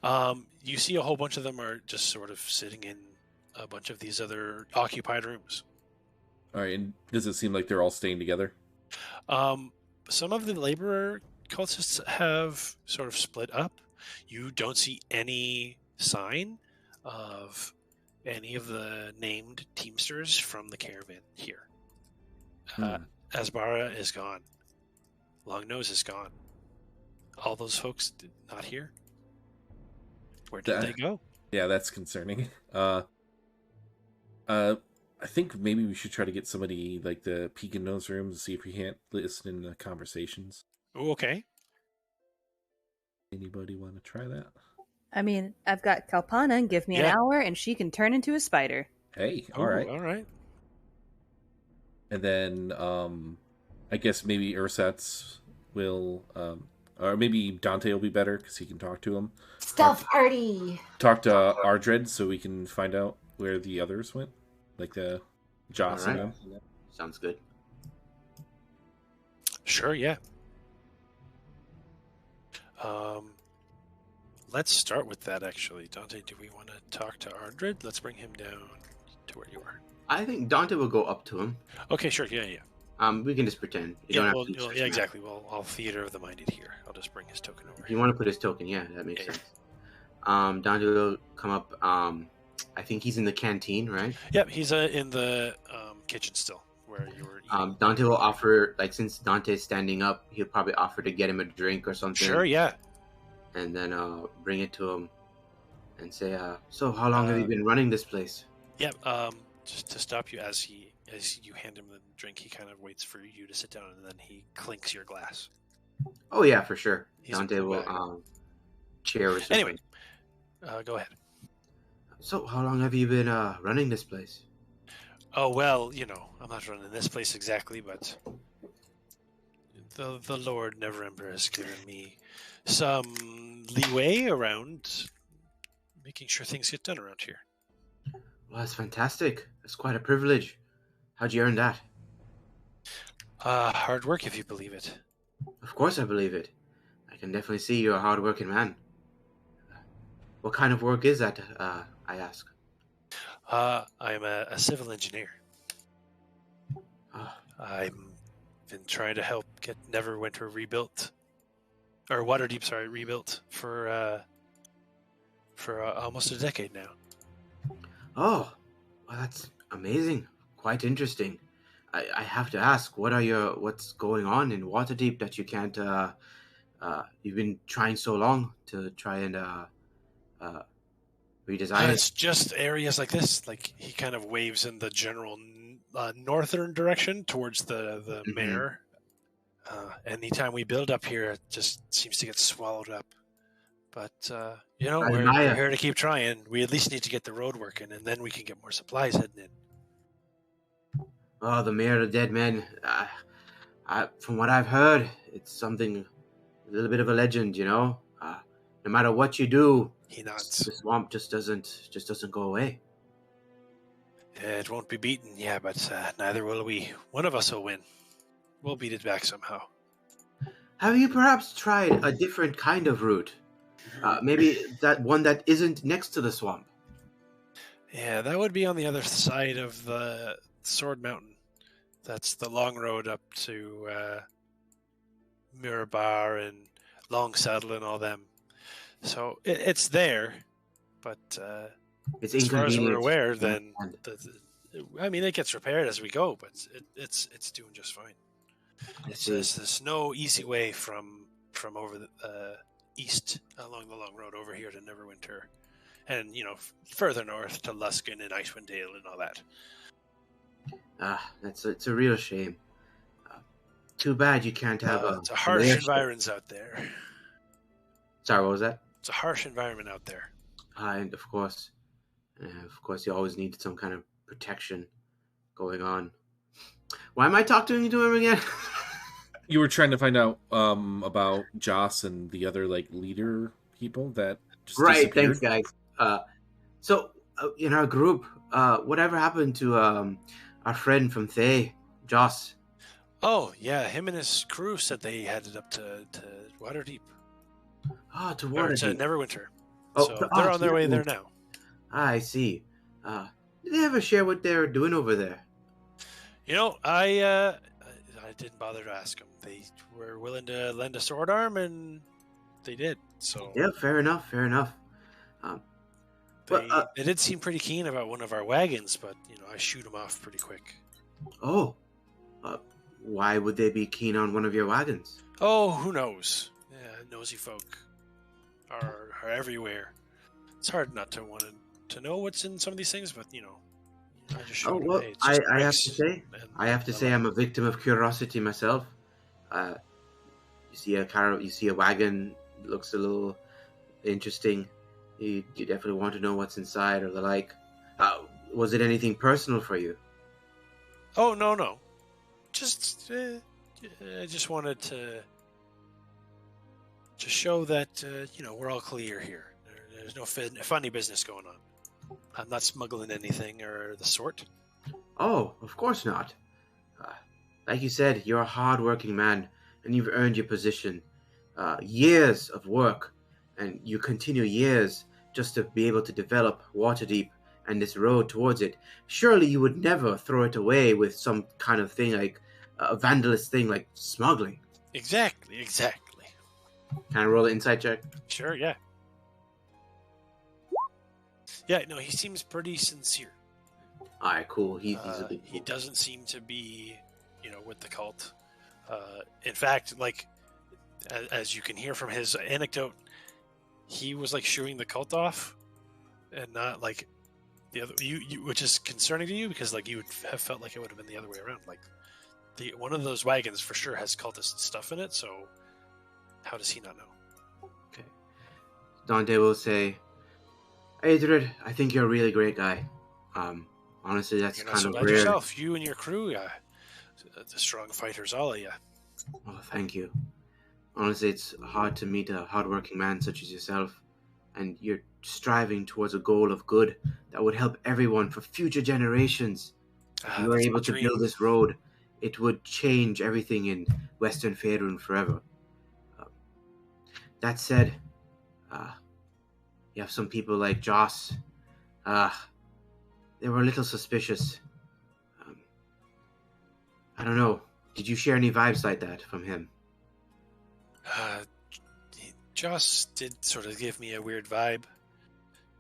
You see a whole bunch of them are just sort of sitting in a bunch of these other occupied rooms. All right, and does it seem like they're all staying together? Some of the laborer cultists have sort of split up. You don't see any sign of any of the named teamsters from the caravan here. Asbara is gone. Longnose is gone. All those folks not here. Where did they go? Yeah, that's concerning. I think maybe we should try to get somebody like the peek in those rooms to see if we can't listen in the conversations. Ooh, okay. Anybody want to try that? I mean, I've got Kalpana, and give me an hour, and she can turn into a spider. Hey, all right. All right. And then I guess maybe ERSATZ will, or maybe Dante will be better because he can talk to him. Stealth party! Talk to Ardred so we can find out where the others went. Like the Joss and them. Sounds good. Sure, yeah. Let's start with that, actually. Dante, do we want to talk to Ardred? Let's bring him down to where you are. I think Dante will go up to him. Okay, sure, yeah. We can just pretend. Yeah, exactly. Well, I'll theater of the minded here. I'll just bring his token over. If you want to put his token, yeah, that makes sense. Dante will come up. I think he's in the canteen, right? Yep, he's in the kitchen still, where you were eating. Dante will offer, like, since Dante's standing up, he'll probably offer to get him a drink or something. Sure, yeah. And then bring it to him and say, so how long have you been running this place? Yep, just to stop you, as you hand him the drink, he kind of waits for you to sit down, and then he clinks your glass. Oh, yeah, for sure. He's Dante will chair or something. Anyway, go ahead. So, how long have you been running this place? Oh, well, I'm not running this place exactly, but the Lord Never Emperor has given me some leeway around making sure things get done around here. Well, that's fantastic. That's quite a privilege. How'd you earn that? Hard work, if you believe it. Of course I believe it. I can definitely see you're a hard-working man. What kind of work is that, I ask? I'm a civil engineer. Oh. I've been trying to help get Neverwinter rebuilt. Or Waterdeep, sorry, rebuilt for almost a decade now. Oh, well, that's amazing. Quite interesting. I have to ask, what's going on in Waterdeep that you can't, you've been trying so long to try and, redesign it? It's just areas like this. Like, he kind of waves in the general northern direction towards the mare. Anytime we build up here, it just seems to get swallowed up. But, we're here to keep trying. We at least need to get the road working, and then we can get more supplies heading in. Oh, the Mayor of the Dead Men. From what I've heard, it's something, a little bit of a legend, No matter what you do, he nods. The swamp just doesn't go away. It won't be beaten, yeah, but neither will we. One of us will win. We'll beat it back somehow. Have you perhaps tried a different kind of route? Maybe that one that isn't next to the swamp? Yeah, that would be on the other side of the Sword Mountain. That's the long road up to Mirabar and Long Saddle and all them. So it's there, but it's as far as we're aware, inconvenient. then it gets repaired as we go, but it's doing just fine. There's no easy way from over the east along the long road over here to Neverwinter, and further north to Luskan and Icewind Dale and all that. It's a real shame. Too bad you can't have it's a harsh environment out there. Sorry, what was that? It's a harsh environment out there. And of course, you always need some kind of protection going on. Why am I talking to him again? You were trying to find out about Joss and the other leader people that just right. Thanks, guys. So in our group, whatever happened to our friend from Thay, Joss? Oh yeah, him and his crew said they headed up to Waterdeep. To Or Waterdeep. to Neverwinter. So they're on their way there now. I see. Did they ever share what they're doing over there? You know, I didn't bother to ask them. They were willing to lend a sword arm, and they did. So Yeah, fair enough. Fair enough. they did seem pretty keen about one of our wagons, but you know, I shoot them off pretty quick. Oh, why would they be keen on one of your wagons? Oh, who knows? Yeah, nosy folk are everywhere. It's hard not to want to know what's in some of these things, but you know, I just shoot Well, away. It's just I have to say, I'm a victim of curiosity myself. You see a wagon, looks a little interesting. You definitely want to know what's inside or the like. Was it anything personal for you? Oh no, just I just wanted to show that you know, we're all clear here. There's no funny business going on. I'm not smuggling anything or the sort. Oh, of course not. Like you said, you're a hard-working man, and you've earned your position. Years of work, and you continue years just to be able to develop Waterdeep and this road towards it. Surely you would never throw it away with some kind of thing like a vandalist thing like smuggling. Exactly. Can I roll an insight check? Sure, yeah. Yeah, no, he seems pretty sincere. Alright, cool. He doesn't seem to be, you know, with the cult. In fact, like, as you can hear from his anecdote, he was like shooing the cult off, and not like the other. You which is concerning to you because like you would have felt like it would have been the other way around. Like, one of those wagons for sure has cultist stuff in it. So how does he not know? Okay. Dante will say, Adrid, I think you're a really great guy. Honestly, that's You're not kind so of bad rare. yourself. You and your crew, the strong fighters, all of you. Oh, thank you. Honestly, it's hard to meet a hardworking man such as yourself, and you're striving towards a goal of good that would help everyone for future generations. If you were That's able my to dream. build this road, it would change everything in Western Faerun forever. That said, you have some people like Joss. They were a little suspicious. I don't know. Did you share any vibes like that from him? Joss did sort of give me a weird vibe,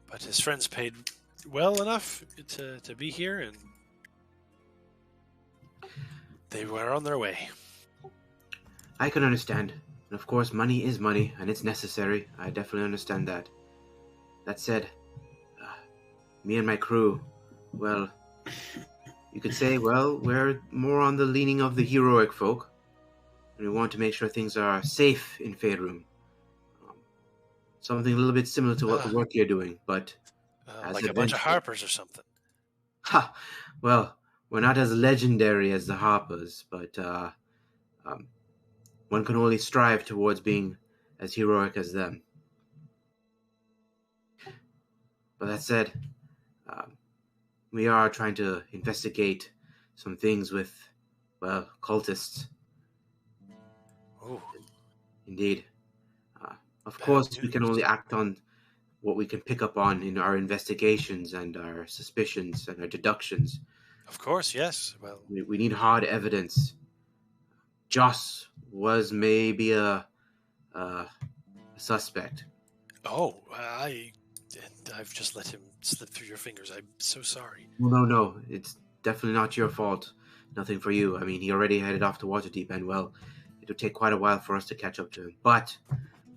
but his friends paid well enough to be here, and they were on their way. I can understand. And of course, money is money, and it's necessary. I definitely understand that. That said, me and my crew, well, you could say, well, we're more on the leaning of the heroic folk. And we want to make sure things are safe in Faerun. Something a little bit similar to what the work you're doing, but like a bunch of Harpers or something. Ha! Well, we're not as legendary as the Harpers, but one can only strive towards being as heroic as them. But that said, we are trying to investigate some things with, well, cultists. Oh, indeed. Of course, we can only act on what we can pick up on in our investigations and our suspicions and our deductions. Of course, yes. Well, we need hard evidence. Joss was maybe a suspect. Oh, I've just let him slip through your fingers. I'm so sorry. No, it's definitely not your fault. Nothing for you. I mean, he already headed off to Waterdeep, and well, it'll take quite a while for us to catch up to him. But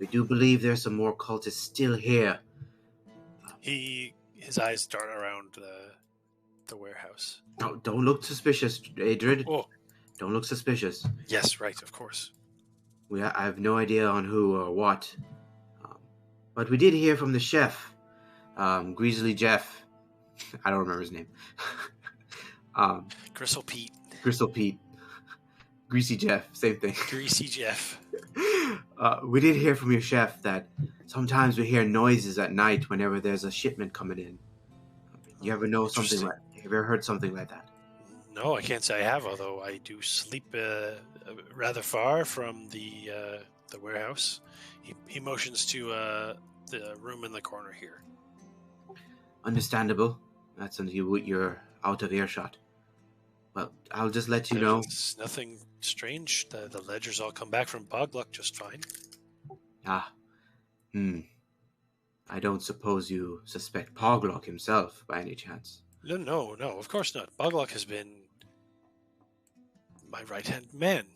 we do believe there's some more cultists still here. His eyes dart around the warehouse. No, don't look suspicious, Adrid. Oh, don't look suspicious. Yes, right, of course. I have no idea on who or what. But we did hear from the chef, Greasy Jeff. I don't remember his name. Gristle Pete. Greasy Jeff, same thing. Greasy Jeff. We did hear from your chef that sometimes we hear noises at night whenever there's a shipment coming in. You ever know something like? Have you ever heard something like that? No, I can't say I have. Although I do sleep rather far from the warehouse. He motions to the room in the corner here. Understandable. That's until you're out of earshot. Well, I'll just let you know. There's nothing strange. The ledgers all come back from Bogluck just fine. Ah, I don't suppose you suspect Poglock himself, by any chance? No, of course not. Bogluck has been my right-hand man.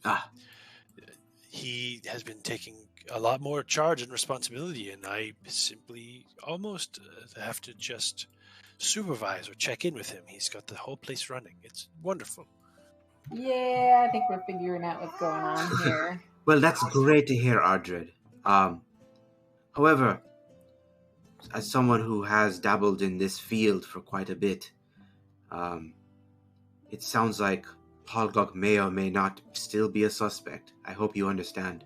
Ah, He has been taking a lot more charge and responsibility, and I simply almost have to just supervise or check in with him. He's got the whole place running. It's wonderful. Yeah, I think we're figuring out what's going on here. well, that's great to hear, Ardred. However, as someone who has dabbled in this field for quite a bit, it sounds like Poglock may or may not still be a suspect. I hope you understand.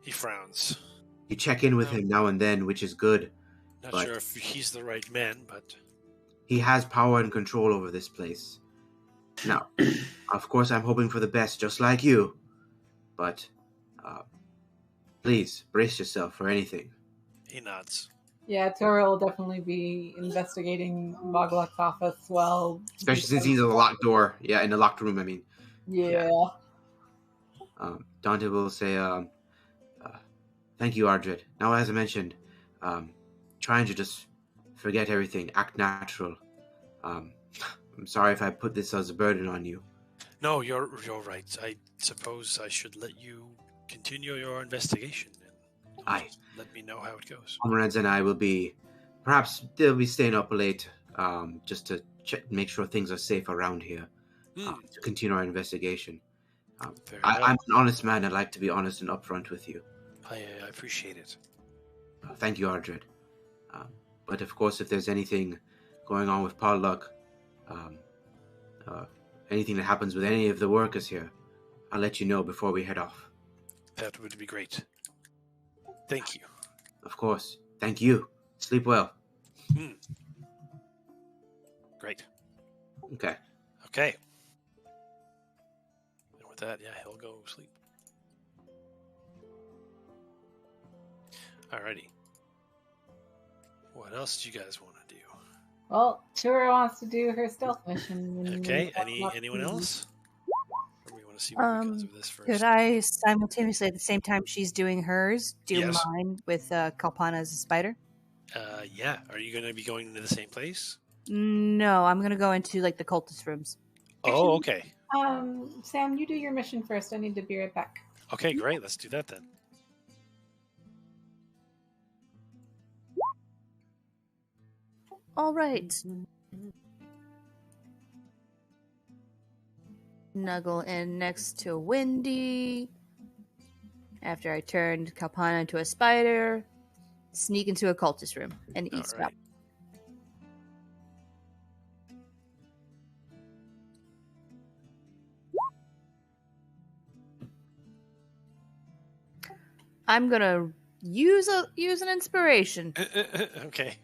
He frowns. You check in with him now and then, which is good. Not but sure if he's the right man, but he has power and control over this place. Now, of course, I'm hoping for the best, just like you. But please brace yourself for anything. he nods. Yeah, TYURA will definitely be investigating Bogluck's office well. Especially since he's in a locked door. Yeah, in a locked room, I mean. Yeah. Dante will say, thank you, Ardred. Now, as I mentioned, trying to just forget everything, act natural. I'm sorry if I put this as a burden on you. No, you're right. I suppose I should let you continue your investigation and Aye. let me know how it goes. Comrades and I will be, perhaps they'll be staying up late, just to make sure things are safe around here, to continue our investigation. I'm an honest man. I'd like to be honest and upfront with you. I appreciate it. Thank you, Ardred. But of course, if there's anything going on with Pogluck, anything that happens with any of the workers here, I'll let you know before we head off. That would be great. Thank you. Of course. Thank you. Sleep well. Great. Okay. Okay. And with that, yeah, he'll go sleep. Alrighty. What else do you guys want to do? Well, TYURA wants to do her stealth mission. Okay. Anyone else? Or we want to see what becomes of this first? Could I simultaneously, at the same time she's doing hers, do Yes. mine with Kalpana as a spider? Yeah. Are you going to be going into the same place? No, I'm gonna go into like the cultist rooms. Oh, okay. Sam, you do your mission first. I need to be right back. Okay, great. Let's do that then. All right. Snuggle in next to Windy. After I turned Kalpana into a spider, sneak into a cultist room and eat stuff. Right. I'm gonna use an inspiration. Okay.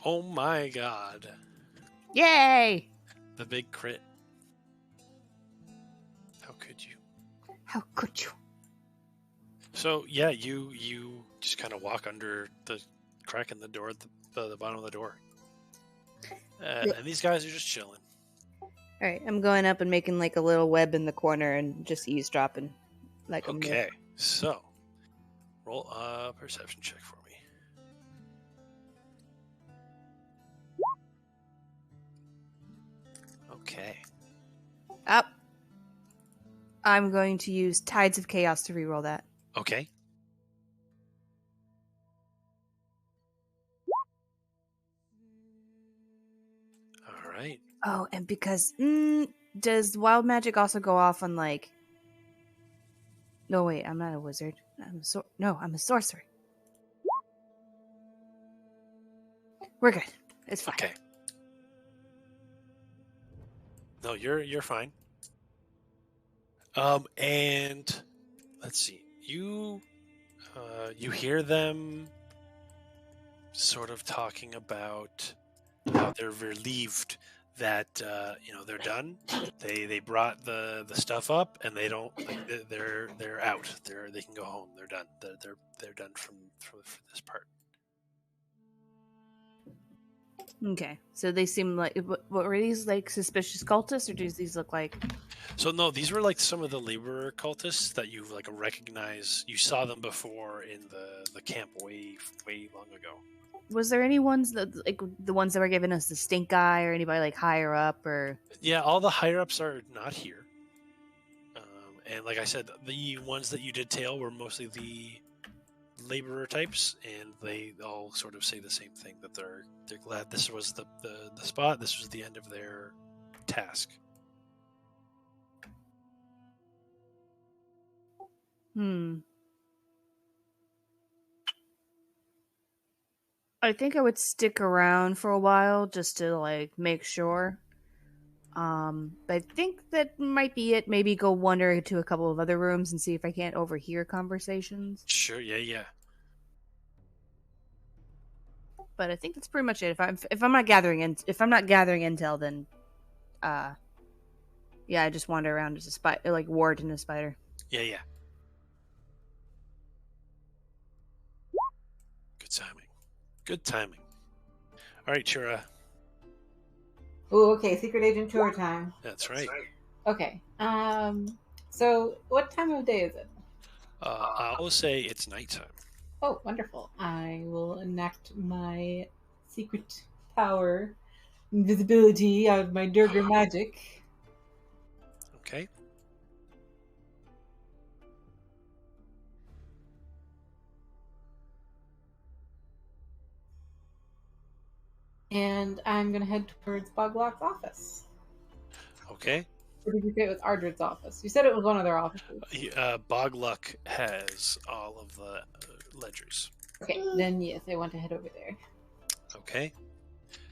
Oh my god. Yay! The big crit. How could you? How could you? So, yeah, you just kind of walk under the crack in the door at the bottom of the door. And these guys are just chilling. All right, I'm going up and making like a little web in the corner and just eavesdropping. Like Okay, so roll a perception check for me. Okay. Up. I'm going to use Tides of Chaos to reroll that. Okay. All right. Oh, and because does wild magic also go off on like? No, wait, I'm not a wizard. I'm a sorcerer. We're good. It's fine. Okay. No, you're fine. And let's see. You hear them sort of talking about how they're relieved that they're done. They brought the stuff up, and they don't they're out. They can go home. They're done. They're done from this part. Okay, so they seem like what were these, like suspicious cultists, or do these look like? So no, these were like some of the laborer cultists that you like recognize. You saw them before in the camp way long ago. Was there any ones that like the ones that were giving us the stink eye, or anybody like higher up, or? Yeah, all the higher ups are not here. And like I said, the ones that you did tail were mostly the laborer types, and they all sort of say the same thing, that they're glad this was the spot. This was the end of their task. I think I would stick around for a while just to like make sure. But I think that might be it. Maybe go wander to a couple of other rooms and see if I can't overhear conversations. Sure, yeah. But I think that's pretty much it. If I'm not gathering intel, then yeah, I just wander around as a spider, like ward in a spider. Yeah. Good timing. All right, TYURA. Oh, okay. Secret Agent tour time. That's right. Okay. So what time of day is it? I will say it's nighttime. Oh, wonderful. I will enact my secret power, invisibility of my Durga magic. Okay. And I'm going to head towards Boglock's office. Okay. Or did you say it was Ardred's office? You said it was one of their offices. Bogluck has all of the ledgers. Okay, then yes, I want to head over there. Okay.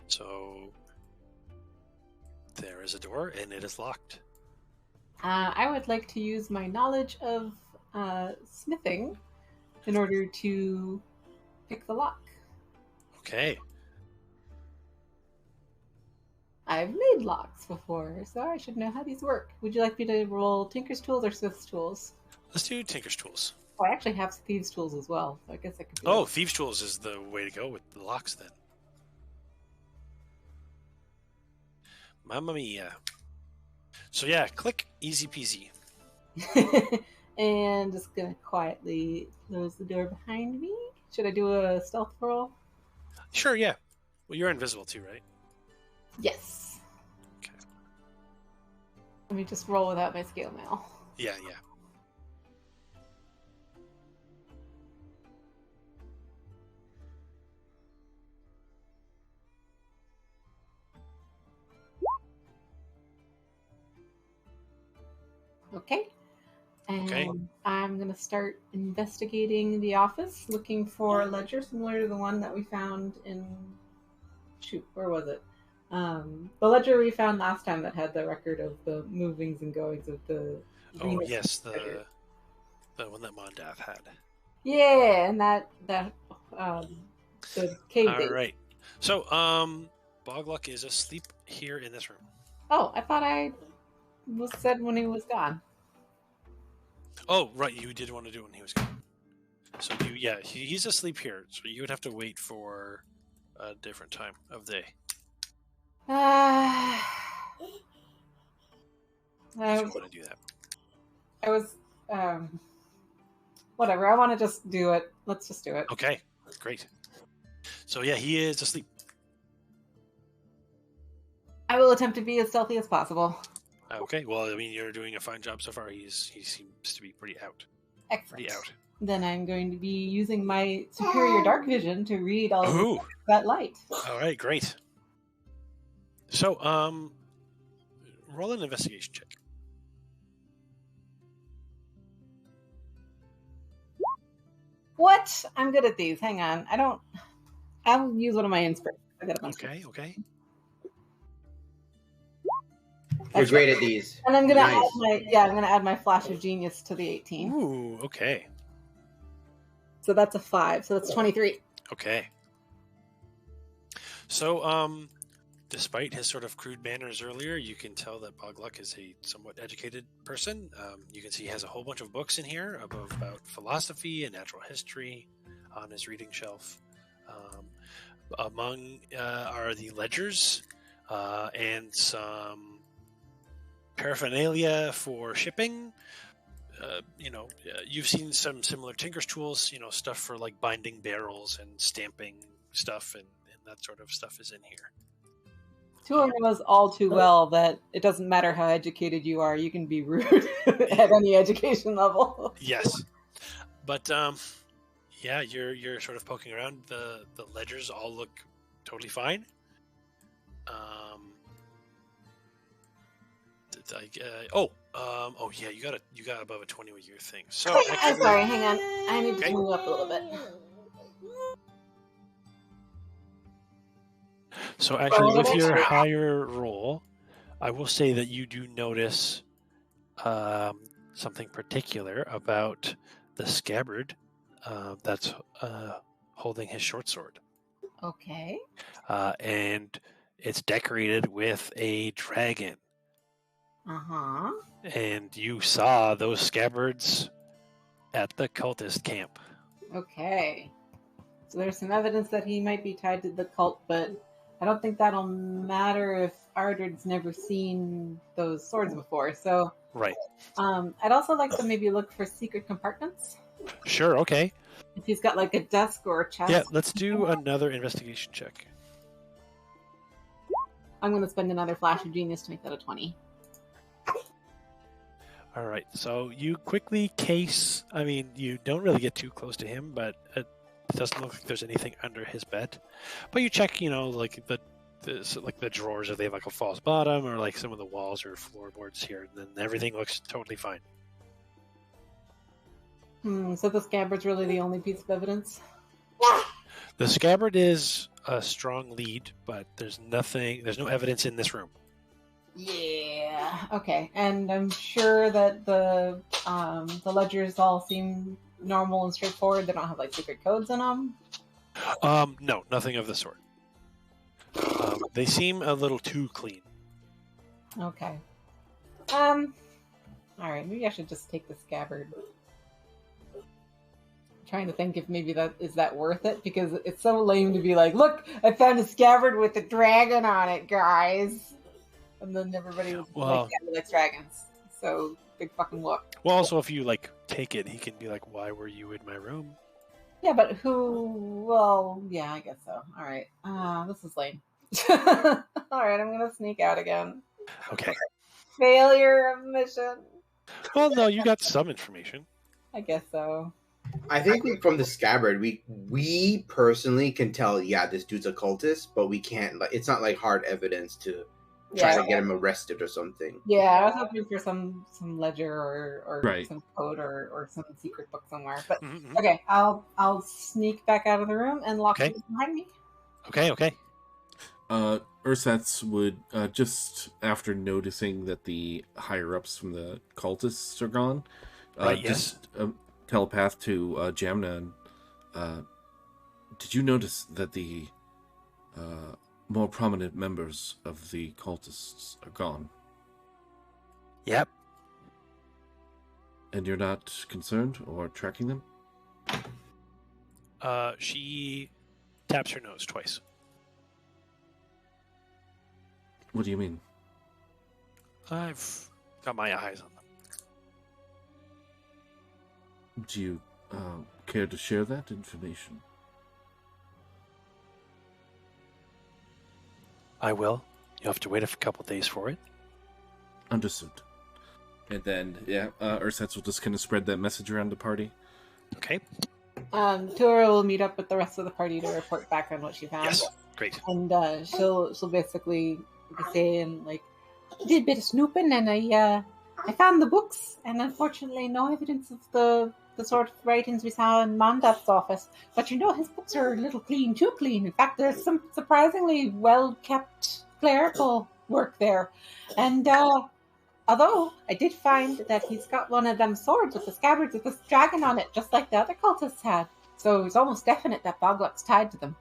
So there is a door, and it is locked. I would like to use my knowledge of smithing in order to pick the lock. Okay. I've made locks before, so I should know how these work. Would you like me to roll Tinker's Tools or Smith's Tools? Let's do Tinker's Tools. Oh, I actually have Thieves' Tools as well, so I guess I could do Oh, Thieves' Tools is the way to go with the locks, then. Mamma mia. So yeah, click, easy peasy. And just gonna quietly close the door behind me. Should I do a stealth roll? Sure, yeah. Well, you're invisible too, right? Yes. Okay. Let me just roll without my scale mail. Yeah. Okay. And Okay. I'm going to start investigating the office, looking for a ledger similar to the one that we found in... Shoot, where was it? The ledger we found last time that had the record of the movings and goings of the... Oh, yes, the one that Mondath had. Yeah, and that the cave base. All right. So, Bogluck is asleep here in this room. Oh, I thought I was said when he was gone. Oh, right. You did want to do it when he was gone. So he's asleep here. So you would have to wait for a different time of day. I If you want to do that. was whatever. I want to just do it. Let's just do it. Okay, great. So yeah, he is asleep. I will attempt to be as stealthy as possible. Okay, well, I mean, you're doing a fine job so far. He seems to be pretty out. Excellent. Pretty out. Then I'm going to be using my superior dark vision to read all Ooh. of that light. All right, great. So, roll an investigation check. What? I'm good at these. Hang on. I'll use one of my inspirations. I got a bunch. Okay. You're great at these. And I'm gonna Nice. I'm gonna add my flash of genius to the 18. Ooh, okay. So that's a 5. So that's 23. Okay. So, despite his sort of crude manners earlier, you can tell that Bogluk is a somewhat educated person. You can see he has a whole bunch of books in here about philosophy and natural history on his reading shelf. Among are the ledgers and some paraphernalia for shipping. You've seen some similar tinker's tools, stuff for like binding barrels and stamping stuff, and that sort of stuff is in here. TYURA knows all too well that it doesn't matter how educated you are, you can be rude at any education level. Yes. But you're sort of poking around. The ledgers all look totally fine. You got above a 20 with your thing. So I'm sorry, hang on. I need to move up a little bit. So actually, with your higher roll, I will say that you do notice something particular about the scabbard that's holding his short sword. Okay. And it's decorated with a dragon. Uh-huh. And you saw those scabbards at the cultist camp. Okay. So there's some evidence that he might be tied to the cult, but I don't think that'll matter if Ardred's never seen those swords before. So, right. I'd also like to maybe look for secret compartments. Sure, okay. If he's got like a desk or a chest. Yeah, let's do another investigation check. I'm going to spend another flash of genius to make that a 20. All right, so you quickly case. I mean, you don't really get too close to him, but it doesn't look like there's anything under his bed. But you check, like the drawers, if they have like a false bottom, or like some of the walls or floorboards here, and then everything looks totally fine. So the scabbard's really the only piece of evidence? The scabbard is a strong lead, but there's no evidence in this room. Yeah. Okay. And I'm sure that the ledgers all seem normal and straightforward. They don't have like secret codes in them. No, nothing of the sort. They seem a little too clean. Okay. All right. Maybe I should just take the scabbard. I'm trying to think if maybe that worth it, because it's so lame to be like, look, I found a scabbard with a dragon on it, guys. And then everybody was like, yeah, he likes dragons. So, big fucking look. Well, also, if you, take it, he can be like, why were you in my room? Yeah, but who... Well, yeah, I guess so. All right. This is lame. All right, I'm going to sneak out again. Okay. Failure of mission. Well, no, you got some information. I guess so. I think from the scabbard, we personally can tell, yeah, this dude's a cultist, but we can't, it's not like hard evidence to... try to get him arrested or something. Yeah, I was hoping for some ledger or right. some code or some secret book somewhere. But okay, I'll sneak back out of the room and lock it behind me. Okay. ERSATZ would just after noticing that the higher ups from the cultists are gone, just telepath to Jamna. Did you notice that the more prominent members of the cultists are gone? Yep. And you're not concerned or tracking them? She taps her nose twice. What do you mean? I've got my eyes on them. Do you care to share that information? I will. You have to wait a couple days for it. Understood. And then, ERSATZ will just kind of spread that message around the party. Okay. TYURA will meet up with the rest of the party to report back on what she found. Yes, great. And she'll basically be saying, I did a bit of snooping and I found the books, and unfortunately no evidence of the sort of writings we saw in Mondath's office. But his books are a little clean, too clean. In fact, there's some surprisingly well-kept clerical work there. And although I did find that he's got one of them swords with the scabbards with this dragon on it, just like the other cultists had. So it's almost definite that Bogluk's tied to them.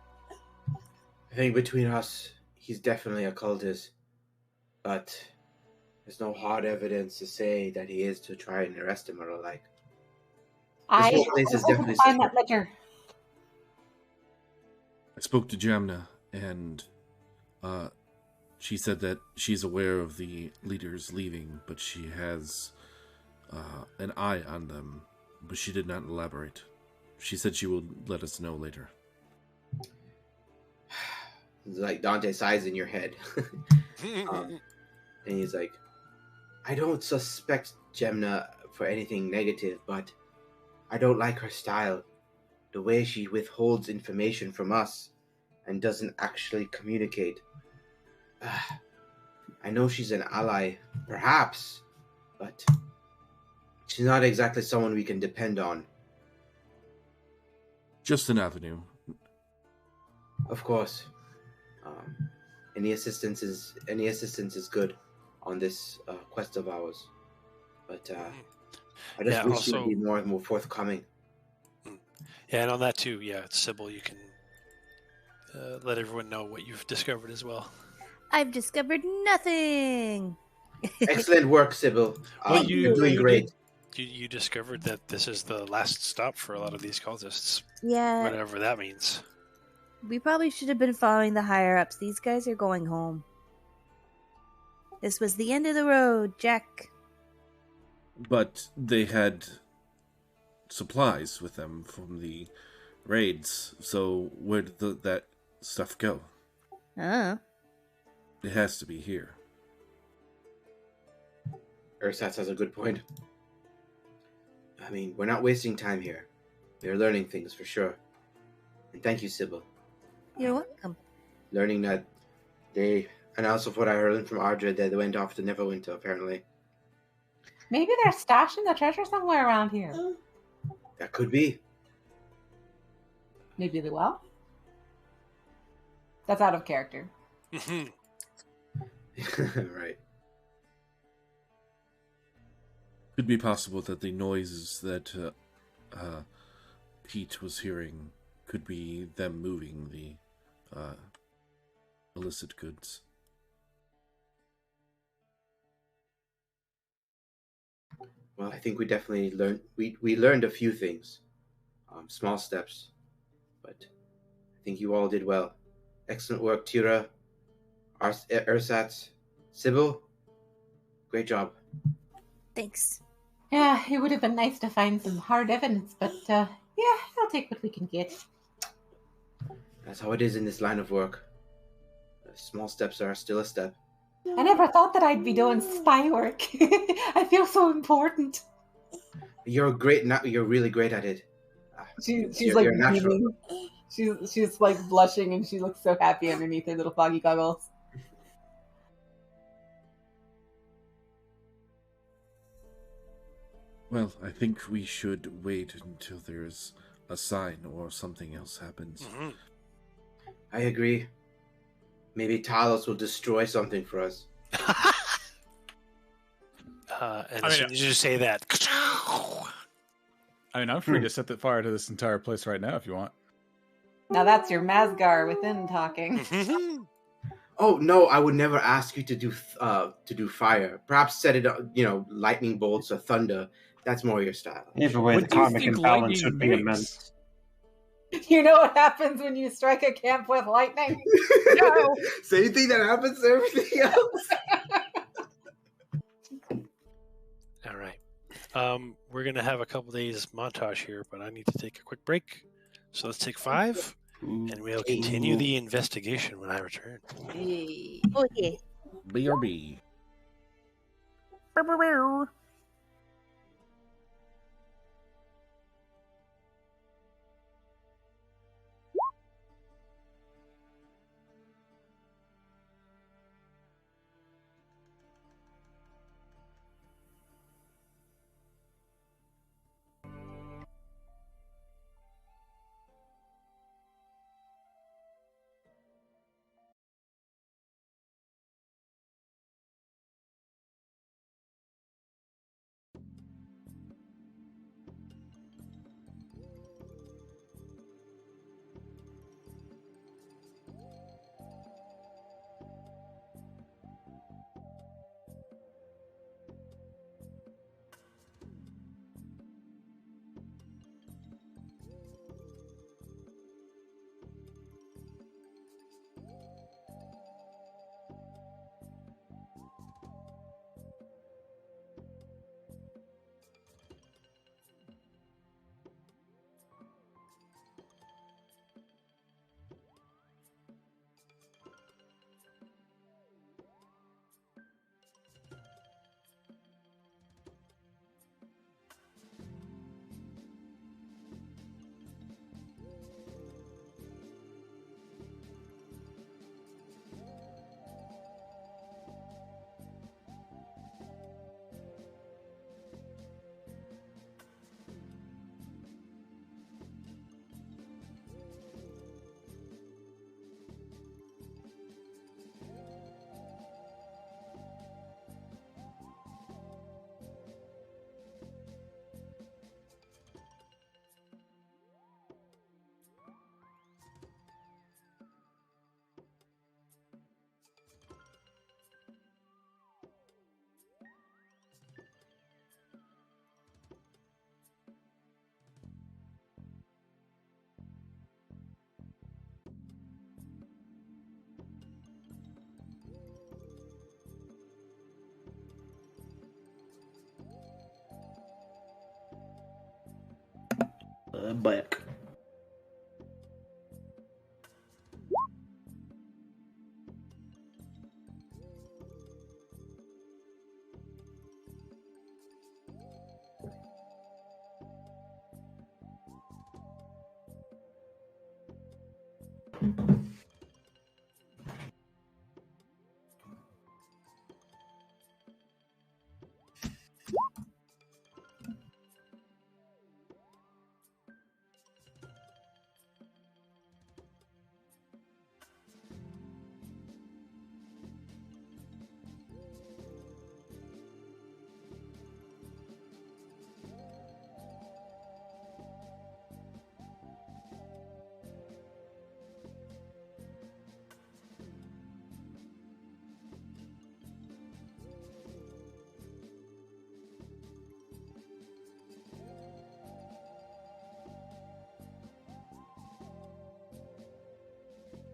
I think between us, he's definitely a cultist, but there's no hard evidence to say that he is to try and arrest him or the like. This whole place is definitely find that ledger. I spoke to Jamna, and she said that she's aware of the leaders leaving, but she has an eye on them, but she did not elaborate. She said she will let us know later. It's like Dante sighs in your head. And he's like, I don't suspect Gemna for anything negative, but I don't like her style. The way she withholds information from us and doesn't actually communicate. I know she's an ally, perhaps, but she's not exactly someone we can depend on. Just an avenue. Of course. Any assistance is good on this quest of ours. But I just wish she would be more and more forthcoming. Yeah, and on that too, yeah, CYBEL, you can let everyone know what you've discovered as well. I've discovered nothing. Excellent work, CYBEL. Well, you're doing great. You discovered that this is the last stop for a lot of these cultists. Yeah. Whatever that means. We probably should have been following the higher-ups. These guys are going home. This was the end of the road, Jack. But they had supplies with them from the raids, so where did that stuff go? It has to be here. ERSATZ has a good point. I mean, we're not wasting time here. We're learning things for sure. And thank you, CYBEL. You're welcome. Learning that and also what I heard from Ardra, that they went off to Neverwinter, apparently. Maybe they're stashing the treasure somewhere around here. That could be. Maybe they will. That's out of character. Right. Could be possible that the noises that Pete was hearing could be them moving the illicit goods. Well, I think we definitely learned. We learned a few things, small steps, but I think you all did well. Excellent work, TYURA, ERSATZ, CYBEL. Great job. Thanks. Yeah, it would have been nice to find some hard evidence, but yeah, I'll take what we can get. That's how it is in this line of work. Small steps are still a step. I never thought that I'd be doing spy work. I feel so important. You're great. You're really great at it. She's like beaming. She's like blushing, and she looks so happy underneath her little foggy goggles. Well, I think we should wait until there's a sign or something else happens. Mm-hmm. I agree. Maybe Talos will destroy something for us. And as soon as you say that... I mean, I'm free to set the fire to this entire place right now if you want. Now that's your Masgar within talking. Oh no, I would never ask you to do fire. Perhaps set it up, lightning bolts or thunder. That's more your style. Either way, the karmic imbalance would be immense. You know what happens when you strike a camp with lightning? No. Same thing that happens to everything else. All right. We're going to have a couple days montage here, but I need to take a quick break. So let's take 5, and we'll continue the investigation when I return. Oh, yeah. BRB. back.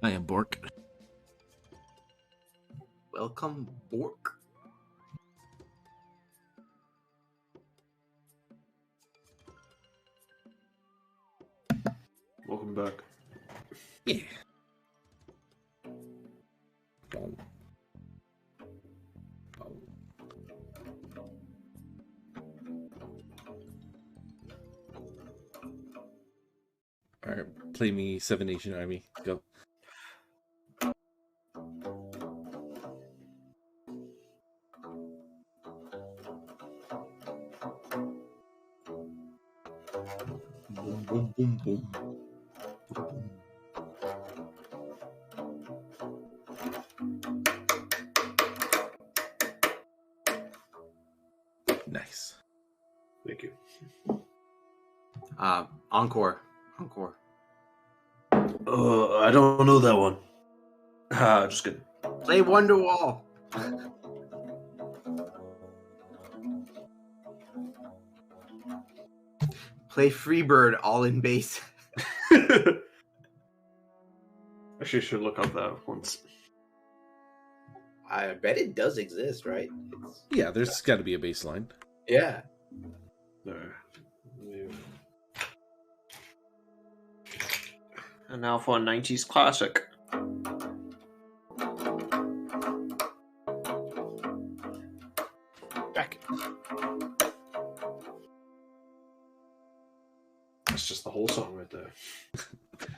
I am Bork. Welcome, Bork. Welcome back. Yeah. Boom. Boom. All right, play me Seven Nation Army. Go. Boom, boom, boom, boom. Nice. Thank you. Encore. Encore. I don't know that one. Just kidding. Play Wonderwall. Play Freebird all in bass. Actually, should look up that once. I bet it does exist, right? Yeah, there's got to be a baseline. Yeah. There. And now for a 90s classic. Back. That's just the whole song right there.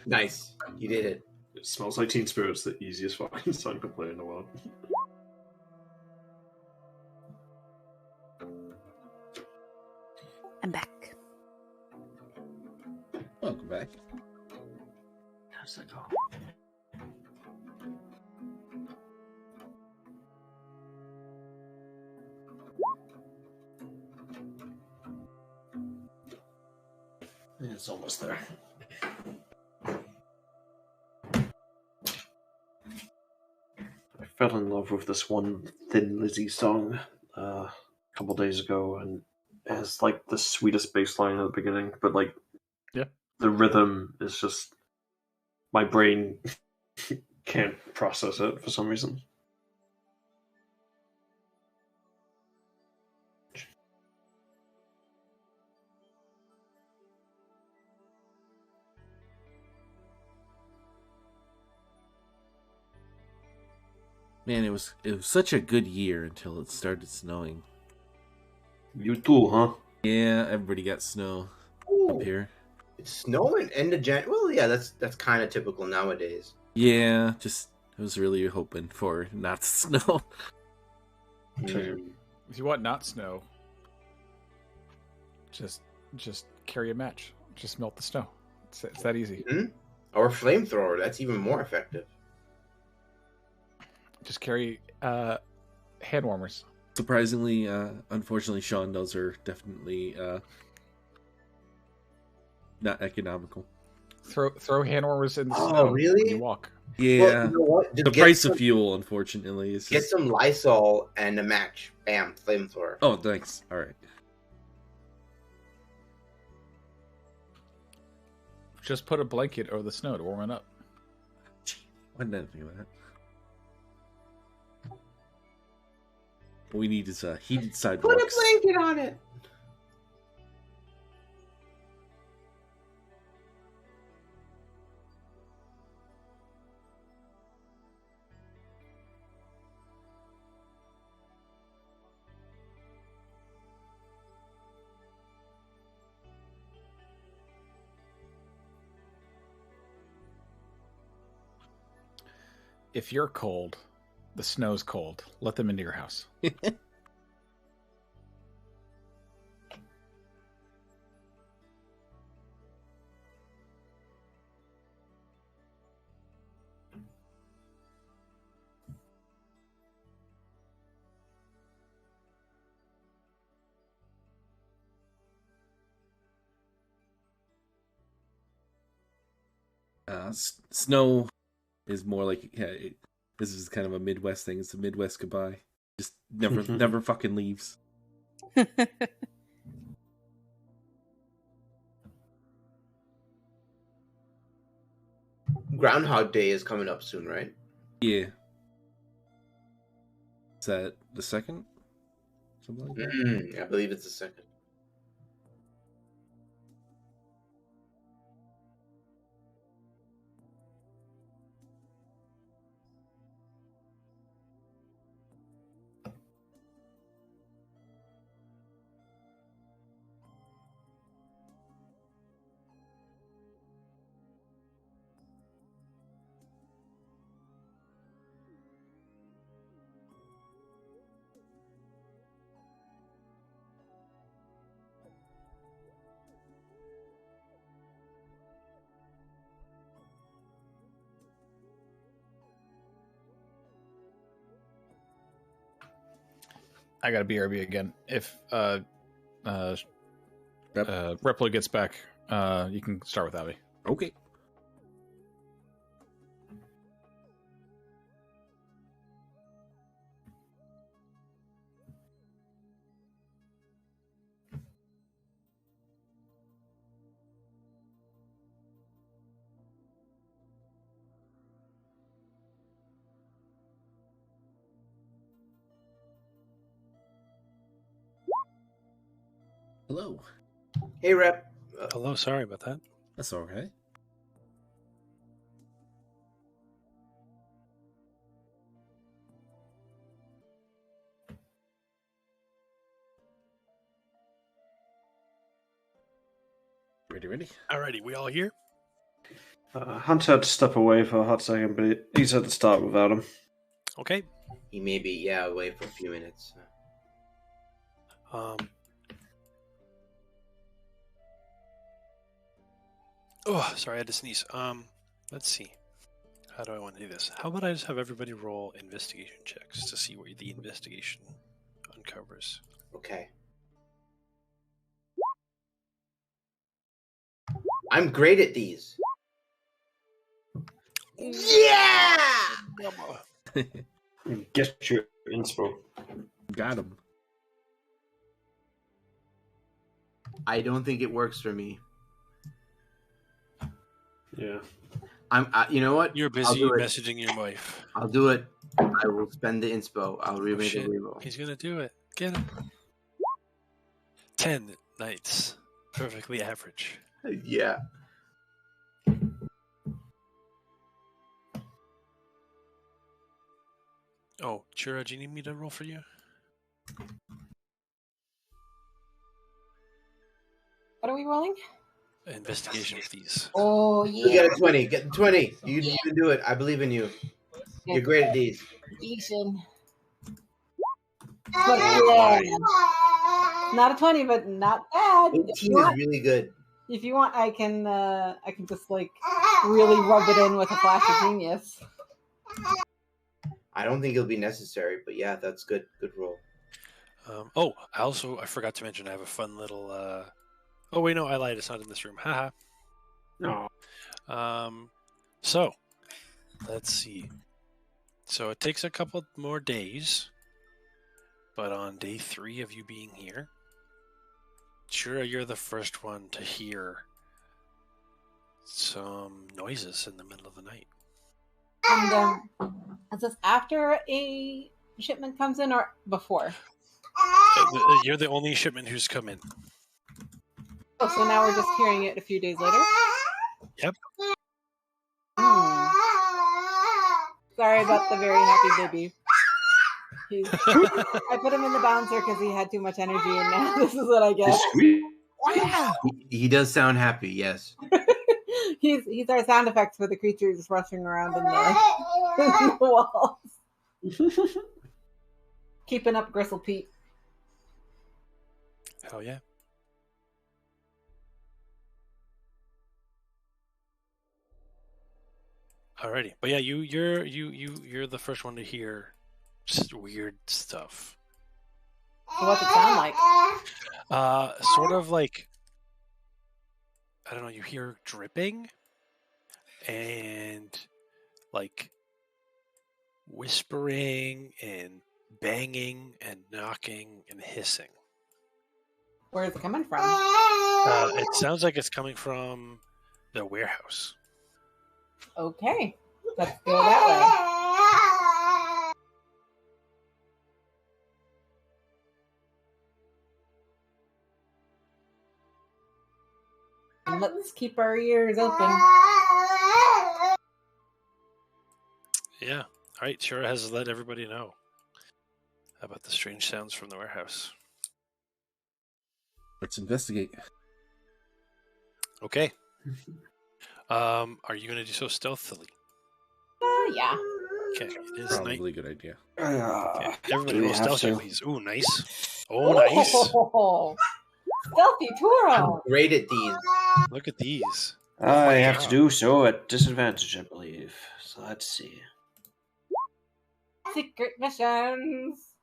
Nice. You did it. It Smells Like Teen Spirit's the easiest fucking song to play in the world. I'm back. Welcome back. How's that go? Yeah, it's almost there. I fell in love with this one Thin Lizzy song a couple days ago, and it has like the sweetest bass line at the beginning, but like Yeah. the rhythm is just my brain can't process it for some reason. Man, it was such a good year until it started snowing. You too, huh? Yeah, everybody got snow up here. It's snowing end of January. Well, yeah, that's kind of typical nowadays. Yeah, just I was really hoping for not snow. If you want not snow, just carry a match. Just melt the snow. It's that easy. Mm-hmm. Or flamethrower. That's even more effective. Just carry hand warmers. Surprisingly, unfortunately, Sean, those are definitely not economical. Throw hand warmers in the Oh, snow really? when you walk. Yeah, Well, you know what? Just the price of fuel, unfortunately, is Get just... some Lysol and a match. Bam, flamethrower. Oh, thanks. All right. Just put a blanket over the snow to warm it up. Gee, why didn't I think of that? What we need is heated sidewalks. Put a blanket on it. if you're cold, the snow's cold. Let them into your house. Snow is more like this is kind of a Midwest thing. It's a Midwest goodbye. Just never fucking leaves. Groundhog Day is coming up soon, right? Yeah. Is that the second? Something like that? I believe it's the second. I got a BRB again. If Replo gets back, you can start with Abby. Okay. Hello. Hey, Rep. Hello, sorry about that. That's all right. Ready? Alrighty, we all here? Hunt had to step away for a hot second, but he's at the start without him. Okay. He may be, away for a few minutes. Oh, sorry, I had to sneeze. Let's see. How do I want to do this? How about I just have everybody roll investigation checks to see what the investigation uncovers? Okay. I'm great at these. Yeah! Get your inspo. Got him. I don't think it works for me. Yeah. You know what? You're busy messaging your wife. I'll do it. I will spend the inspo. I'll remake the reroll. He's gonna do it. Get him. 10 nights. Perfectly average. Yeah. Oh, Tyura, do you need me to roll for you? What are we rolling? Investigation of these. Oh, yeah. You got a 20. Get the 20. You can do it. I believe in you. You're great at these. Not a 20, but not bad. 18 is really good. If you want, I can just like really rub it in with a flash of genius. I don't think it'll be necessary, but yeah, that's good. Good roll. I forgot to mention I have a fun little. Oh wait, no, I lied. It's not in this room. Haha. No. So let's see. So it takes a couple more days, but on day 3 of you being here, Tyura, you're the first one to hear some noises in the middle of the night. And is this after a shipment comes in or before? You're the only shipment who's come in. Oh, so now we're just hearing it a few days later? Yep. Sorry about the very happy baby. I put him in the bouncer because he had too much energy, and now this is what I get. He does sound happy, yes. He's our sound effects for the creatures rushing around in the the walls. Keeping up, Gristle Pete. Hell yeah. Alrighty, but yeah, you're the first one to hear just weird stuff. So what's it sound like? Sort of like, I don't know. You hear dripping and like whispering and banging and knocking and hissing. Where is it coming from? It sounds like it's coming from the warehouse. Okay, let's go that way. And let's keep our ears open. Yeah. All right. TYURA has let everybody know about the strange sounds from the warehouse. Let's investigate. Okay. Are you going to do so stealthily? Yeah. Okay. It is Probably night. a good idea. Okay. Everybody do we roll have stealthy, to? please. Ooh, nice. Oh, nice. Oh, stealthy I'm Turo. great at these. Look at these. I have God. to do so at disadvantage, I believe. So let's see. Secret missions.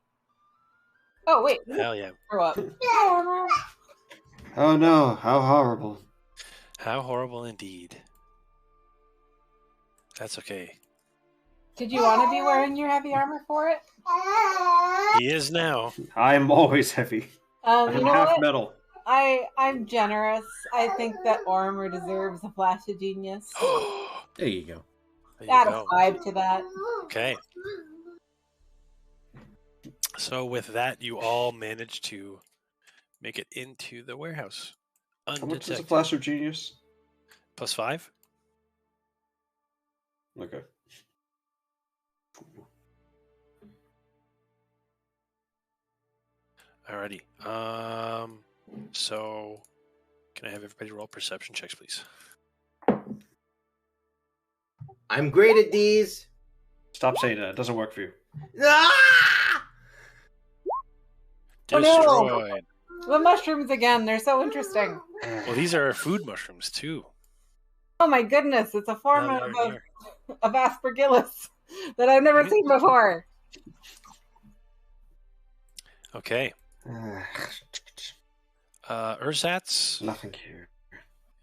Oh wait, Hell yeah. grow up. Oh no, how horrible. How horrible indeed. That's okay. Did you want to be wearing your heavy armor for it? He is now. I'm always heavy. You I'm know half what? metal. I'm generous. I think that Aurumer deserves a flash of genius. There you go. There you Add a go. 5 to that. Okay. So with that, you all managed to make it into the warehouse. How much is a Undetected. flash of genius? +5? Okay. Alrighty. So can I have everybody roll perception checks, please? I'm great at these. Stop saying that. It doesn't work for you. Ah! Oh, no. Destroyed. The mushrooms again, they're so interesting. Well, these are food mushrooms too. Oh my goodness, it's a form Now of, they're here. of aspergillus that I've never seen before. Okay. ERSATZ, Nothing here.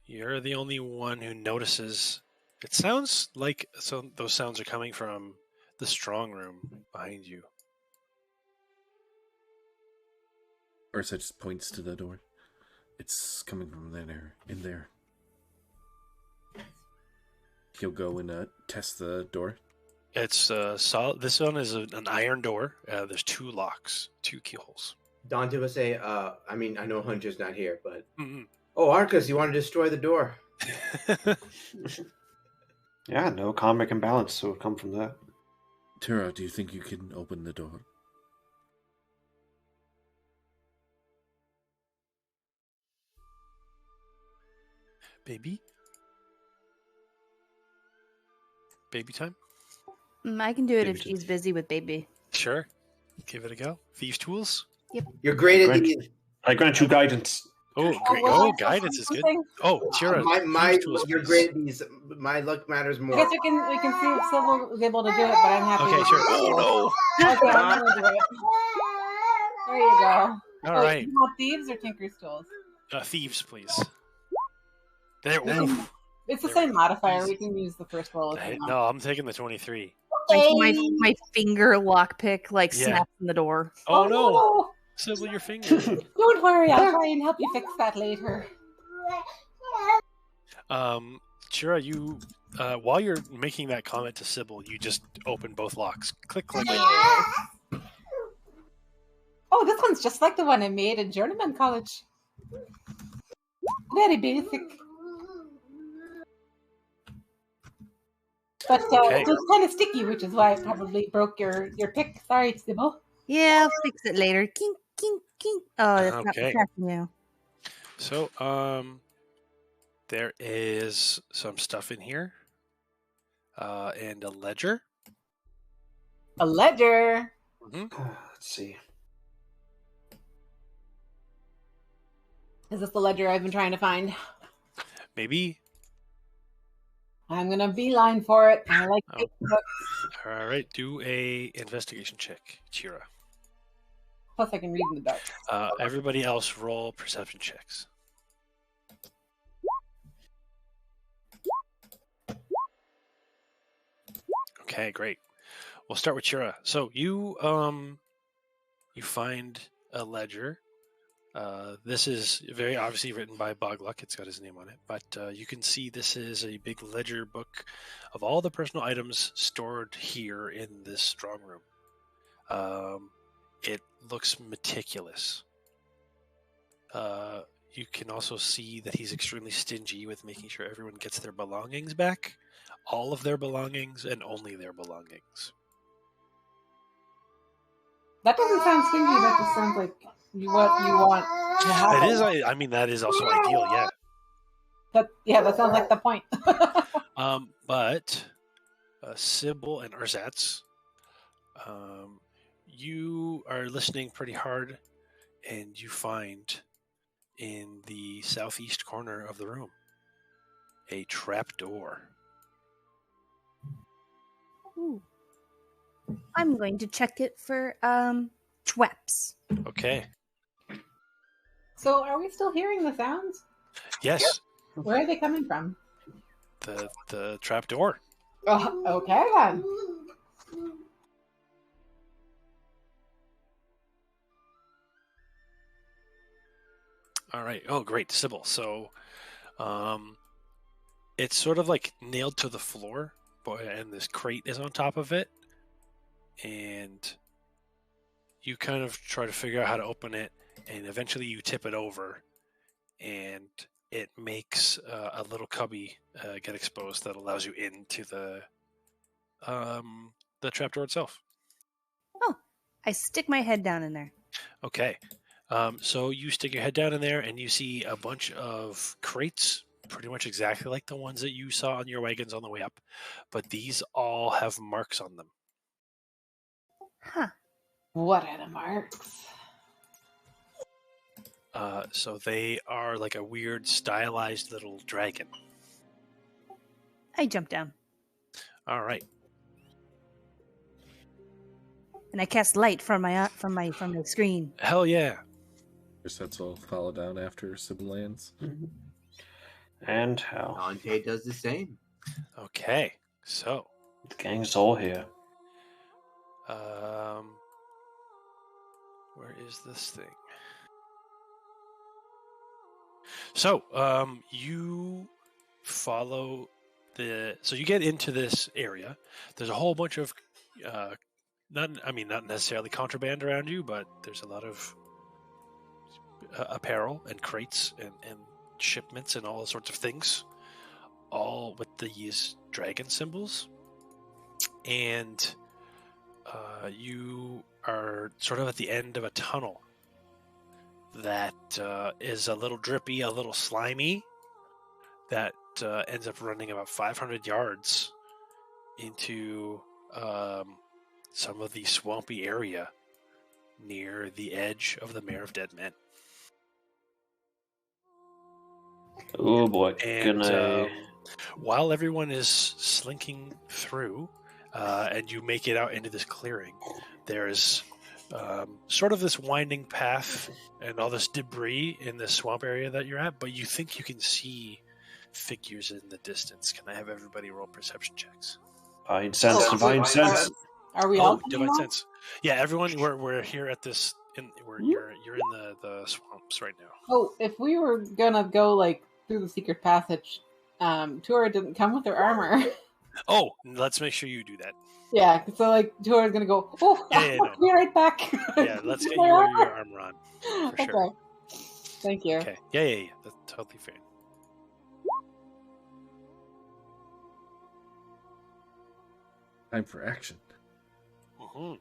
you're the only one who notices. It sounds like those sounds are coming from the strong room behind you. Ursa just points to the door. It's coming from there, in there. He'll go and test the door. It's solid. This one is an iron door. There's 2 locks, 2 keyholes. Dante will say, I mean, I know Hunter's not here, but... Mm-mm. Oh, Arcus, you want to destroy the door. Yeah, no karmic imbalance would come from that. Tyura, do you think you can open the door? Baby? Baby time? I can do it if Baby she's busy with baby. Sure. Give it a go. Thieves' tools? You're great at Great. these. I grant you guidance. Oh, great. well, Oh, guidance is good. Oh, Tyura. My, thieves' tools, you're please. great at these. My luck matters I more. guess we can see if Sybil was able to do it, but I'm happy. Okay, to sure. do it. Oh, Okay, I'm gonna do it. There you go. no. All right. You want thieves or tinker's tools? Thieves, please. There. We can- Oof. It's the There same we go. modifier. We can use the first roll. If you want. No, I'm taking the 23. My finger lockpick Yeah. snaps in the door. Oh, no. Sybil, your finger. Don't worry, I'll try and help you fix that later. Tyura, you, while you're making that comment to Sybil, you just open both locks. Click, click. Oh, this one's just like the one I made in Journeyman College. Very basic. But Okay. it was kind of sticky, which is why I probably broke your pick. Sorry, Sybil. Yeah, I'll fix it later. Kink, kink, kink. Oh, that's Okay. not now. So, there is some stuff in here, and a ledger. A ledger. Mm-hmm. Let's see. Is this the ledger I've been trying to find? Maybe. I'm gonna beeline for it. I like Oh. big books. All right, do a investigation check, TYURA. Plus, I can read in the dark. Everybody else roll perception checks. Okay, great. We'll start with TYURA. So you find a ledger. This is very obviously written by Bogluck. It's got his name on it. But you can see this is a big ledger book of all the personal items stored here in this strong room. It looks meticulous. You can also see that he's extremely stingy with making sure everyone gets their belongings back. All of their belongings and only their belongings. That doesn't sound stingy. That just sounds like what you want to have. It is. I mean, that is also ideal. Yeah. That sounds like the point. But CYBEL and ERSATZ, you are listening pretty hard, and you find in the southeast corner of the room a trap door. Ooh. I'm going to check it for traps. Okay. So, are we still hearing the sounds? Yes. Where are they coming from? The trap door. Oh, okay then. All right. Oh, great, CYBEL. So, it's sort of like nailed to the floor, and this crate is on top of it, and you kind of try to figure out how to open it, and eventually you tip it over, and it makes a little cubby get exposed that allows you into the trapdoor itself. Oh, I stick my head down in there. Okay. So you stick your head down in there, and you see a bunch of crates, pretty much exactly like the ones that you saw on your wagons on the way up, but these all have marks on them. Huh. What are the marks? So they are like a weird stylized little dragon. I jump down. All right. And I cast light from my screen. Hell yeah. ERSATZ will follow down after CYBEL lands. And how? Dante does the same. Okay. So The gang's all here. where is this thing? So, you follow so you get into this area. There's a whole bunch of, not necessarily contraband around you, but there's a lot of apparel and crates and shipments and all sorts of things, all with these dragon symbols. And you are sort of at the end of a tunnel that is a little drippy, a little slimy, that ends up running about 500 yards into some of the swampy area near the edge of the Mare of Dead Men. Oh boy. And while everyone is slinking through, and you make it out into this clearing, there's sort of this winding path and all this debris in the swamp area that you're at, but you think you can see figures in the distance. Can I have everybody roll perception checks? Divine sense. Are we all divine sense? Yeah, everyone. We're here at this. You're in the swamps right now. Oh, if we were gonna go like through the secret passage, TYURA didn't come with her armor. Oh, let's make sure you do that. Yeah, so like TYURA's gonna go. Oh, Yeah, I'll be right back. Yeah, let's get your armor on for sure. Okay. Thank you. Okay. Yeah. That's totally fair. Time for action. Mm-hmm.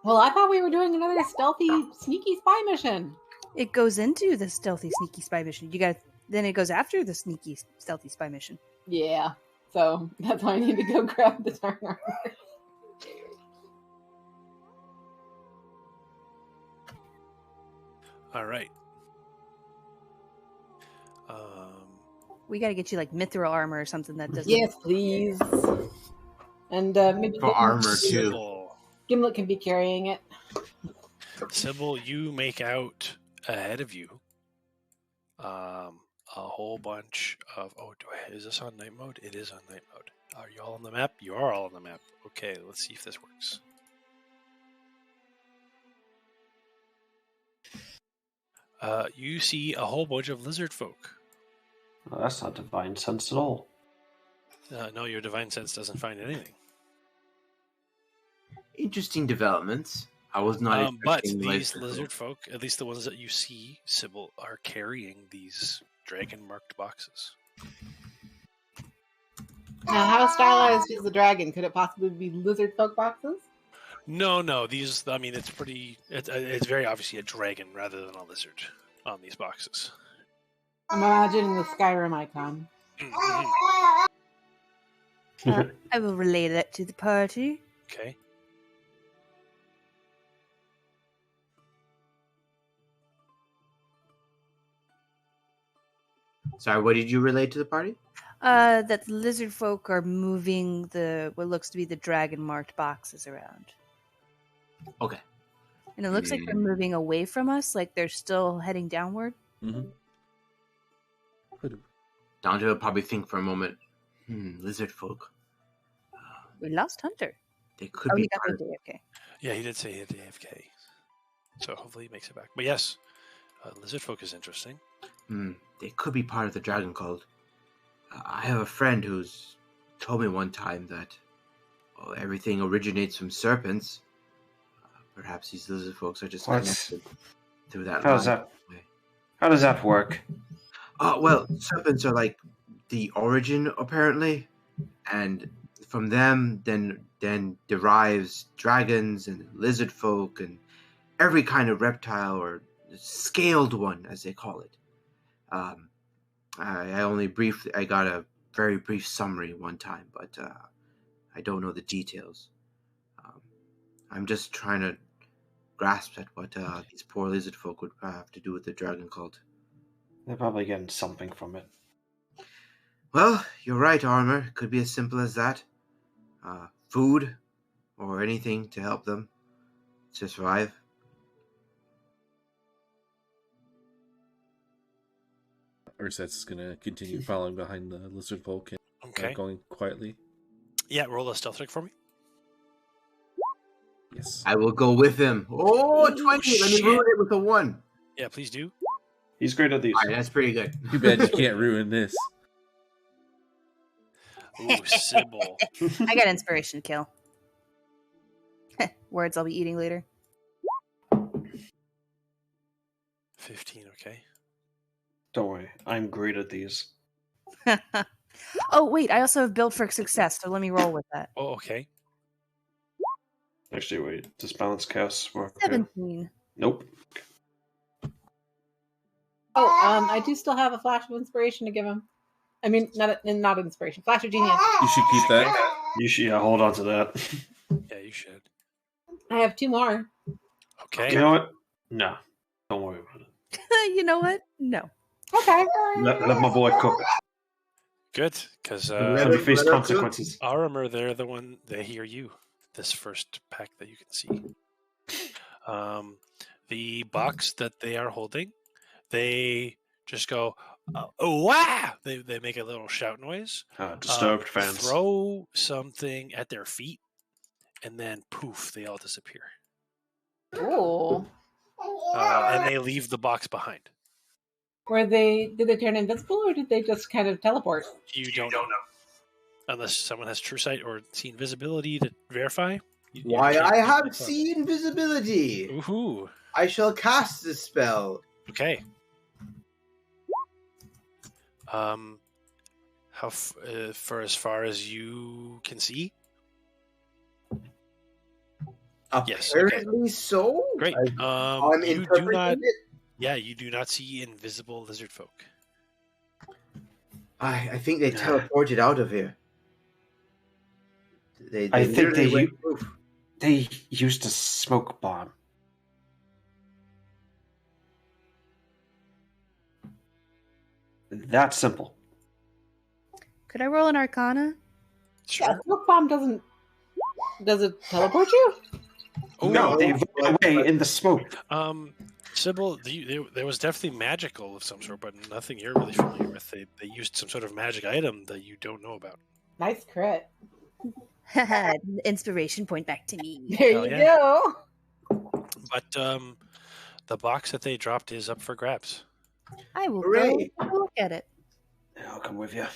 Well, I thought we were doing another stealthy, sneaky spy mission. It goes into the stealthy, sneaky spy mission. You gotta Then it goes after the sneaky, stealthy spy mission. Yeah. So that's why I need to go grab the dark armor. All right. We got to get you like mithril armor or something that doesn't. Yes, please. And maybe For armor too. Gimlet can be carrying it. CYBEL, you make out ahead of you a whole bunch of. Is this on night mode? It is on night mode. Are you all on the map? You are all on the map. Okay, let's see if this works. You see a whole bunch of lizard folk. Well, that's not divine sense at all. No, your divine sense doesn't find anything. Interesting developments. I was not but expecting these lizard folk, at least the ones that you see, CYBEL, are carrying these dragon-marked boxes. Now, how stylized is the dragon? Could it possibly be lizard folk boxes? No. These, I mean, it's pretty. It's very obviously a dragon rather than a lizard on these boxes. I'm imagining the Skyrim icon. I will relay that to the party. Okay. Sorry, what did you relate to the party? That the lizard folk are moving what looks to be the dragon marked boxes around. Okay. And it looks like they're moving away from us, like they're still heading downward. Mm-hmm. Dante will probably think for a moment, lizard folk. We lost Hunter. They could Oh, be he got part the of... AFK. Yeah, he did say he had the AFK. So hopefully he makes it back. But yes, lizard folk is interesting. They could be part of the dragon cult. I have a friend who's told me one time that everything originates from serpents. Perhaps these lizard folks are just connected through that line. How does that work? Well, serpents are like the origin, apparently, and from them then derives dragons and lizard folk and every kind of reptile or scaled one, as they call it. I got a very brief summary one time, but I don't know the details. I'm just trying to grasp at what these poor lizard folk would have to do with the dragon cult. They're probably getting something from it. Well, you're right, Armor. It could be as simple as that. Food or anything to help them to survive. ERSATZ is going to continue following behind the lizard folk and going quietly. Yeah, roll a stealth check for me. Yes. I will go with him. Oh, 20! Let me ruin it with a 1. Yeah, please do. He's great at these. All right, that's pretty good. Too bad you can't ruin this. Ooh, CYBEL. I got inspiration kill. Words I'll be eating later. 15, okay. Don't worry, I'm great at these. Oh, wait, I also have build for success, so let me roll with that. Oh, okay. Actually, wait. Does balance cast work? 17. Nope. Oh, I do still have a flash of inspiration to give him. I mean, not inspiration. Flash of genius. You should keep that. You should hold on to that. Yeah, you should. I have 2 more. Okay. You know what? No. Don't worry about it. You know what? No. Okay. Let my boy cook. Good, because Let me face consequences. AURUMER, they're the one, they hear you. This first pack that you can see. The box that they are holding, they just go, oh, wow! They make a little shout noise. Disturbed fans. Throw something at their feet, and then poof, they all disappear. Cool. And they leave the box behind. Did they turn invisible or did they just kind of teleport? You don't know. Unless someone has true sight or seen visibility to verify. Why, I have seen visibility. Woohoo! I shall cast this spell. Okay. How for as far as you can see? Apparently yes. so. Great. I'm you do not. it. Yeah, you do not see invisible lizard folk. I think they teleported out of here. I think went they used a smoke bomb. That simple. Could I roll an Arcana? Sure. Yeah, smoke bomb doesn't. Does it teleport you? Oh, no, they ran away in the smoke. CYBEL, there was definitely magical of some sort, but nothing you're really familiar with. They used some sort of magic item that you don't know about. Nice crit. Inspiration point back to me. There you go. But the box that they dropped is up for grabs. I will go look at it. Yeah, I'll come with you.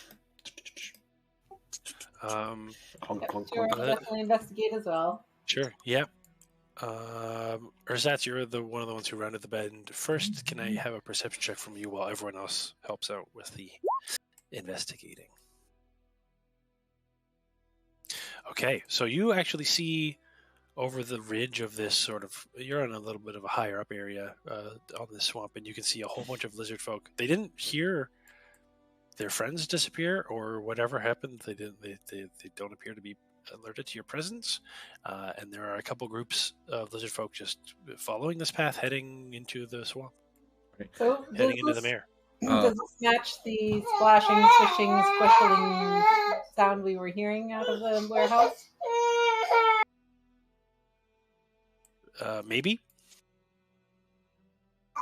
Sure, I'll definitely investigate as well. Sure, yeah. ERSATZ, you're one of the ones who rounded the bend first. Can I have a perception check from you while everyone else helps out with the investigating? Okay, so you actually see over the ridge of this sort of, you're in a little bit of a higher up area on this swamp, and you can see a whole bunch of lizard folk. They didn't hear their friends disappear or whatever happened. They don't appear to be alerted to your presence, and there are a couple groups of lizard folk just following this path, heading into the swamp, so heading into the mare. Does this match the splashing, swishing, squishing sound we were hearing out of the warehouse? Maybe.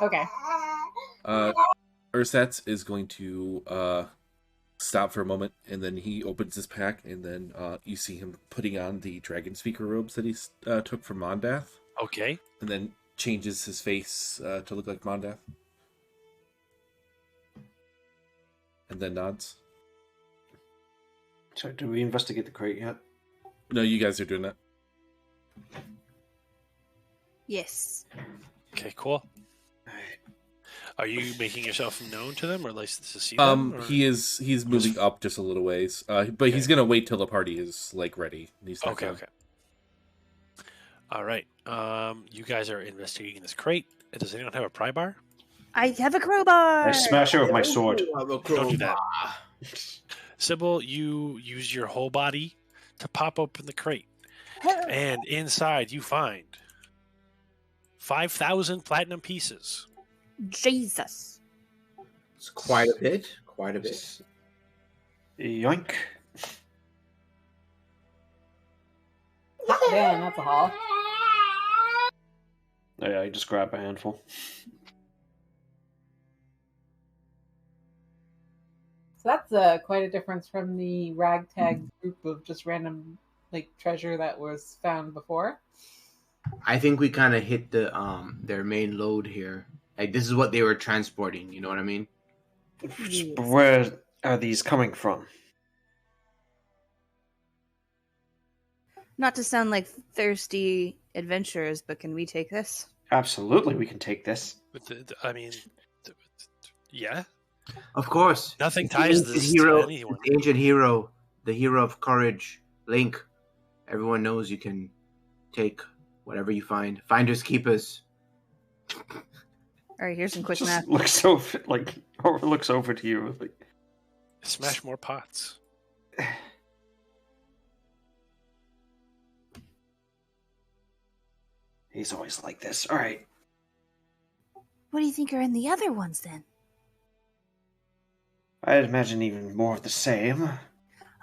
Okay. ERSATZ is going to stop for a moment, and then he opens his pack, and then you see him putting on the dragon speaker robes that he took from Mondath. Okay. And then changes his face to look like Mondath. And then nods. So, do we investigate the crate yet? No, you guys are doing that. Yes. Okay, cool. Are you making yourself known to them, or at least to see them? Or? He's moving up just a little ways, but he's gonna wait till the party is like ready. He's not okay. All right. You guys are investigating this crate. Does anyone have a pry bar? I have a crowbar. I smash it with my sword. Don't do that. CYBEL, you use your whole body to pop open the crate, and inside you find 5,000 platinum pieces. Jesus. It's quite a bit. Quite a bit. Yoink. Damn, that's a haul. Oh, yeah, I just grab a handful. So that's quite a difference from the ragtag group of just random treasure that was found before. I think we kind of hit the their main load here. Like, this is what they were transporting. You know what I mean? Yes. Where are these coming from? Not to sound like thirsty adventurers, but can we take this? Absolutely, we can take this. I mean, yeah. Of course. Nothing ties this hero, to anyone. the ancient hero, the hero of courage, Link. Everyone knows you can take whatever you find. Finders keepers. All right, here's some quick Just math. looks over, looks over to you. Smash more pots. He's always like this. All right. What do you think are in the other ones then? I'd imagine even more of the same.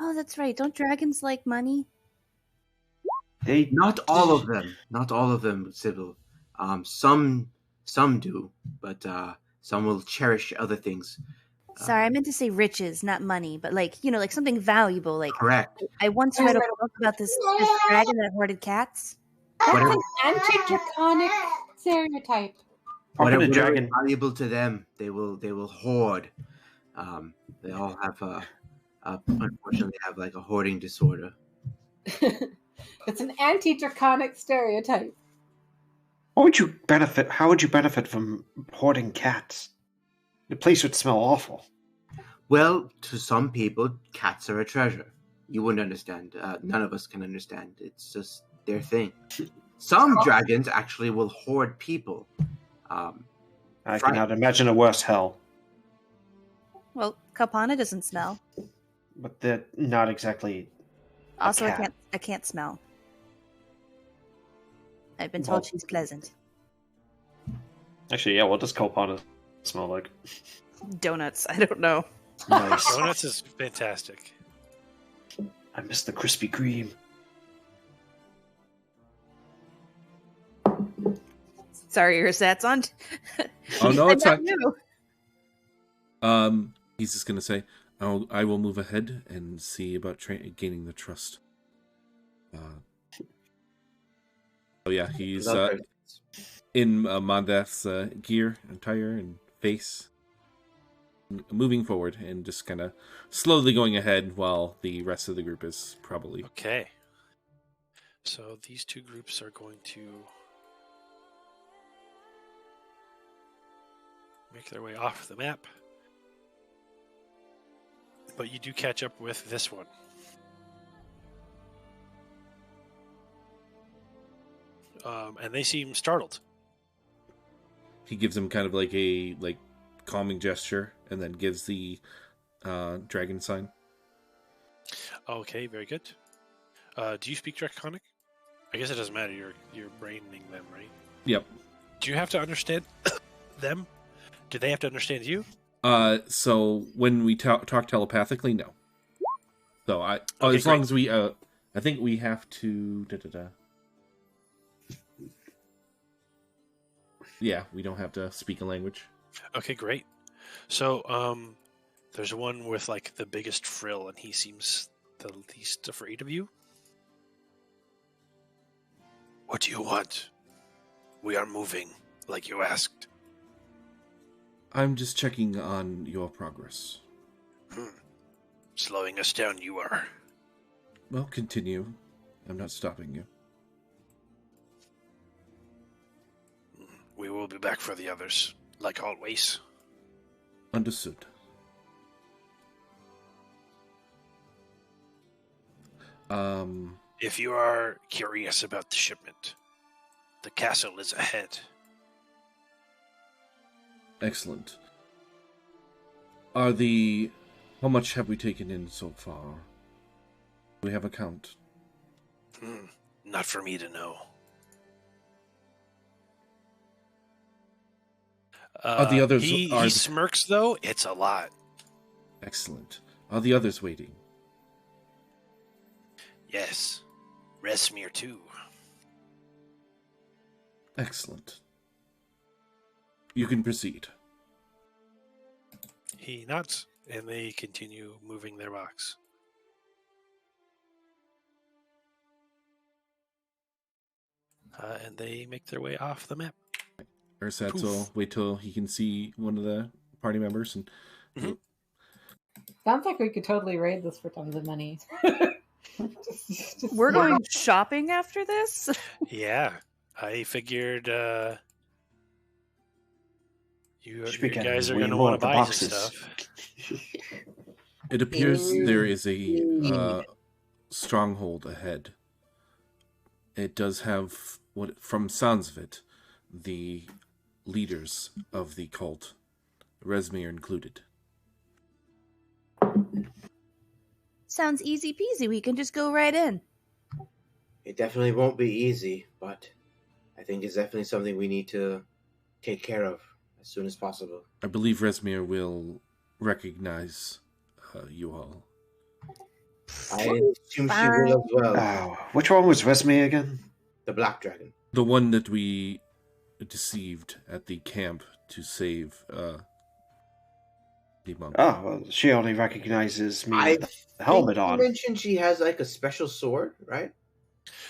Oh, that's right. Don't dragons like money? Not all of them. Not all of them, CYBEL. Some do, but some will cherish other things. Sorry, I meant to say riches, not money, but like something valuable. Like, correct. I once read a book about this dragon that hoarded cats. That's an anti-draconic stereotype. Whatever dragon valuable to them, they will hoard. They all have unfortunately have like a hoarding disorder. It's an anti-draconic stereotype. How would you benefit from hoarding cats? The place would smell awful. Well, to some people, cats are a treasure. You wouldn't understand. None of us can understand. It's just their thing. Some dragons actually will hoard people. I cannot imagine a worse hell. Well, Kalpana doesn't smell. But they're not exactly. Also, cat. I can't smell. I've been told she's pleasant. Actually, yeah. What does Kalpana smell like? Donuts. I don't know. Nice. Donuts is fantastic. I miss the Krispy Kreme. Sorry, ERSATZ on. Oh no, it's not. You. He's just gonna say, I will move ahead and see about gaining the trust. Oh yeah, he's in Mondath's gear, attire, and face, moving forward and just kind of slowly going ahead while the rest of the group is probably. Okay. So these two groups are going to make their way off the map. But you do catch up with this one. And they seem startled. He gives him kind of like a calming gesture, and then gives the dragon sign. Okay, very good. Do you speak Draconic? I guess it doesn't matter. You're braining them, right? Yep. Do you have to understand them? Do they have to understand you? So when we talk telepathically, no. So Okay, as long as we, I think we have to. Yeah, we don't have to speak a language. Okay, great. So, there's one with like the biggest frill, and he seems the least afraid of you. What do you want? We are moving, like you asked. I'm just checking on your progress. Slowing us down, you are. Well, continue. I'm not stopping you. We will be back for the others, like always. Understood. If you are curious about the shipment, the castle is ahead. Excellent. How much have we taken in so far? We have a count. Not for me to know. Are the others? He smirks though. It's a lot. Excellent. Are the others waiting? Yes. Resmir too. Excellent. You can proceed. He nods, and they continue moving their box. And they make their way off the map. ERSATZ will wait till he can see one of the party members. And Sounds like we could totally raid this for tons of money. We're going shopping after this? Yeah, I figured you guys are going to want to buy some stuff. It appears there is a stronghold ahead. It does have, from sounds of it, the leaders of the cult, Resmir included. Sounds easy peasy. We can just go right in. It definitely won't be easy, but I think it's definitely something we need to take care of as soon as possible. I believe Resmir will recognize you all. I assume she will as well. Which one was Resme again? The Black Dragon. The one that we deceived at the camp to save the monk. Oh, well, she only recognizes me I with the helmet on. You mentioned she has like a special sword, right?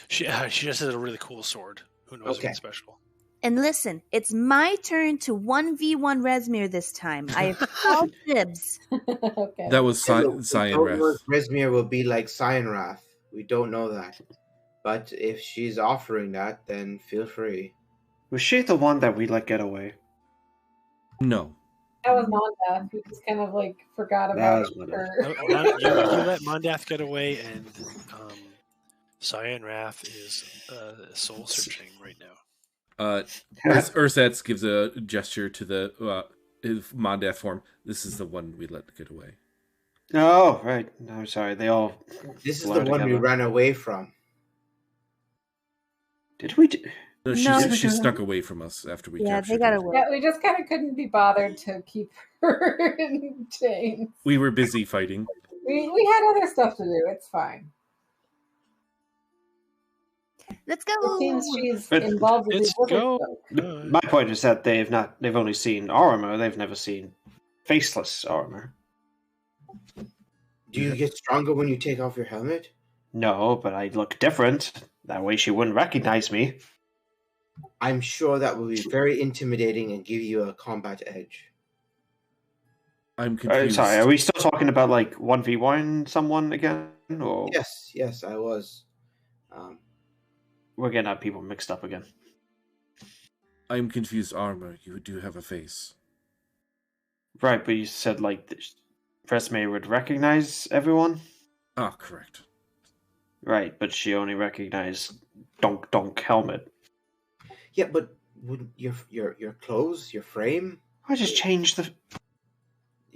She just has a really cool sword. Who knows if it's special? And listen, it's my turn to 1v1 Resmir this time. I have called dibs. Okay. That was Cyan Wrath. Resmir will be like Cyan Wrath. We don't know that. But if she's offering that, then feel free. Was she the one that we let get away? No. That was Mondath. We just kind of forgot about her. You let Mondath get away, and Cyan Wrath is soul searching right now. ERSATZ gives a gesture to the Mondath form. This is the one we let get away. Oh, right. No, I'm sorry. They all. This is blur the one we together. ran away from. Did we? No, No. she snuck away from us after we Yeah, captured they got her. away. Yeah, we just kind of couldn't be bothered to keep her in chains. We were busy fighting. We had other stuff to do. It's fine. Let's go. It seems she's But- involved with Let's these other go. stuff. My point is that they've only seen AURUMER. They've never seen faceless AURUMER. Do you get stronger when you take off your helmet? No, but I look different. That way she wouldn't recognize me. I'm sure that will be very intimidating and give you a combat edge. I'm confused. Sorry, are we still talking about like 1v1 someone again? Or Yes, I was. we're getting our people mixed up again? I'm confused, Armor. You do have a face. Right, but you said like Fresme would recognize everyone? Ah, correct. Right, but she only recognized Donk Donk helmet. Yeah, but would your clothes, your frame, I just changed the.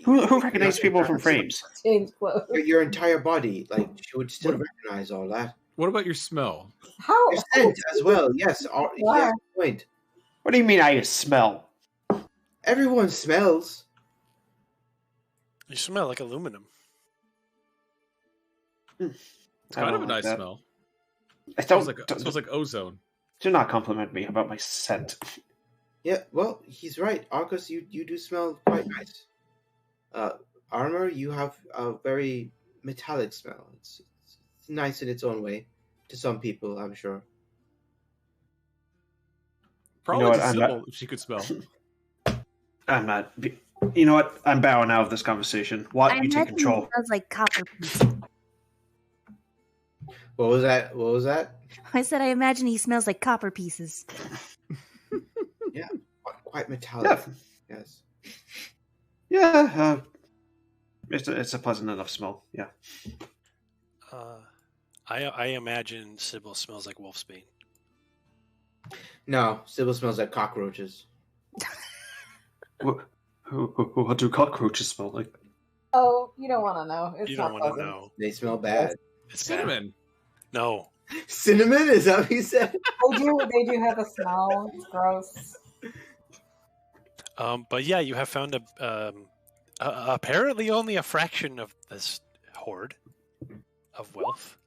Who recognizes people from frames? Change clothes. your entire body, like she would still recognize all that. What about your smell? How? Your scent as well. Yes, yes. Point. What do you mean I smell? Everyone smells. You smell like aluminum. It's kind of a nice smell. I Smells don't, smells like ozone. do not compliment me about my scent. Yeah, well, he's right. Arcus, you do smell quite nice. Armor, you have a very metallic smell. It's nice in its own way to some people, I'm sure. Probably what, to I'm Sybil not- if she could smell. I'm not. You know what? I'm bowing out of this conversation. What? You take control. It smells like copper piece. What was that? What was that? I said I imagine he smells like copper pieces. Quite metallic. Yeah. Yes. Yeah. It's a pleasant enough smell. Yeah. I imagine Sybil smells like wolfsbane. No, Sybil smells like cockroaches. What do cockroaches smell like? Oh, you don't want to know. It's You not don't want to pleasant. know. They smell bad. It's bad. Cinnamon. No. Cinnamon? Is that what you said? They do have a smell. It's gross. But yeah, you have found apparently only a fraction of this hoard of wealth,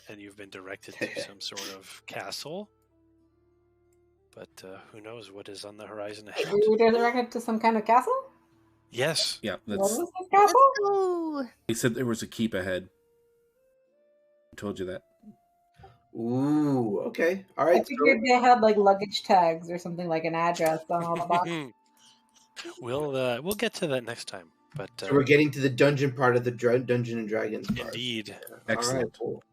and you've been directed to some sort of castle. But who knows what is on the horizon ahead? We were directed to some kind of castle? Yes. Yeah, What that's. was this Let's castle? go. They said there was a keep ahead. I told you that. Ooh, okay. All I right. figured they had like luggage tags or something, like an address on all the boxes. We'll get to that next time. But So we're getting to the dungeon part of the Dungeon and Dragons part. indeed. Excellent. All right, cool.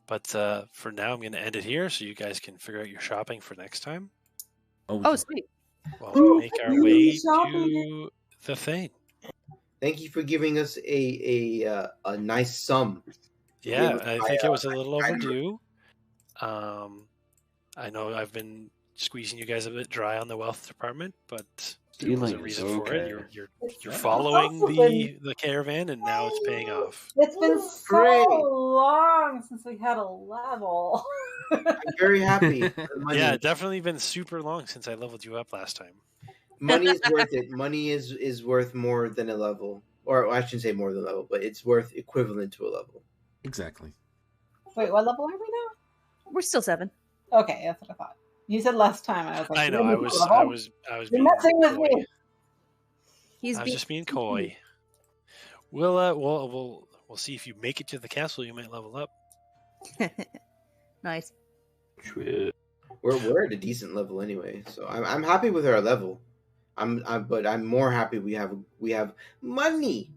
But for now, I'm going to end it here, so you guys can figure out your shopping for next time. Oh, sweet. While we make our way Shopping. to the thing. Thank you for giving us a nice sum. Yeah, Yeah, I think it was a little I- overdue. I know I've been squeezing you guys a bit dry on the wealth department, but there was a Stealing is reason for it. okay. You're following the caravan, and now it's paying off. It's been so Great. long since we had a level. I'm very happy. Money, Yeah, definitely been super long since I leveled you up last time. money is worth it. Money is worth more than a level, or I shouldn't say more than a level, but it's worth equivalent to a level. Exactly. Wait, what level are we We're still 7. now? Okay, that's what I thought. You said last time, and I was like, I know. "You're I was You're being messing with coy. me. He's I was just being coy. We'll see if you make it to the castle. You might level up. Nice. We're at a decent level anyway, so I'm happy with our level. But I'm more happy we have money.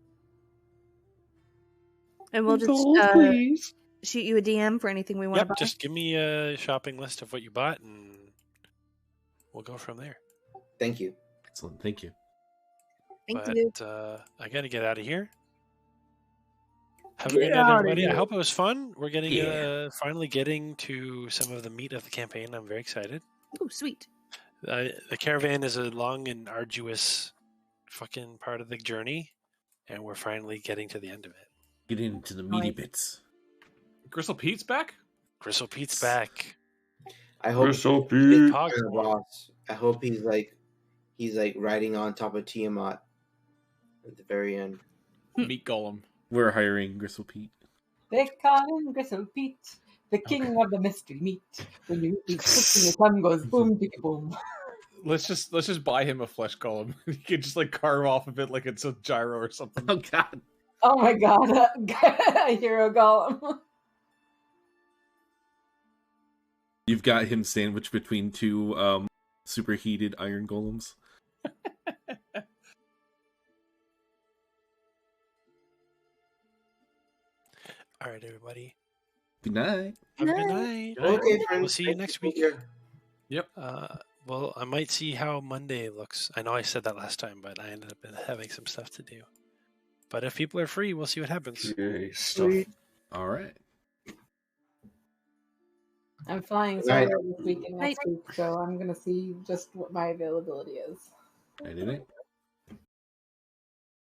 And we'll just Gold, please. shoot you a DM for anything we want to Yep. buy. Just give me a shopping list of what you bought, and we'll go from there. Thank you. Excellent. Thank you. Thank but you. I got to get out of here. Have a Get good night, outta everybody. I here. hope it was fun. We're getting Yeah. finally getting to some of the meat of the campaign. I'm very excited. Oh, sweet. The caravan is a long and arduous fucking part of the journey, and we're finally getting to the end of it. Get into the meaty bits. Gristle Pete's back? Gristle Pete's back. I hope So he's Pog kind of boss. I hope he's like riding on top of Tiamat at the very end. Meat Golem. We're hiring Gristle Pete. They call him Gristle Pete, the king of the mystery meat. When you eat chicken, your tongue goes boom, ticky boom. Let's just buy him a flesh golem. He can just like carve off of it like it's a gyro or something. Oh god. Oh my god, a hero golem. You've got him sandwiched between two superheated iron golems. All right, everybody. Good night. Have a good night. Okay, friends. We'll see you next week. Yep. Well, I might see how Monday looks. I know I said that last time, but I ended up having some stuff to do. But if people are free, we'll see what happens. Yay, stuff. All right. I'm flying solo this week and next week, so I'm gonna see just what my availability is. Night.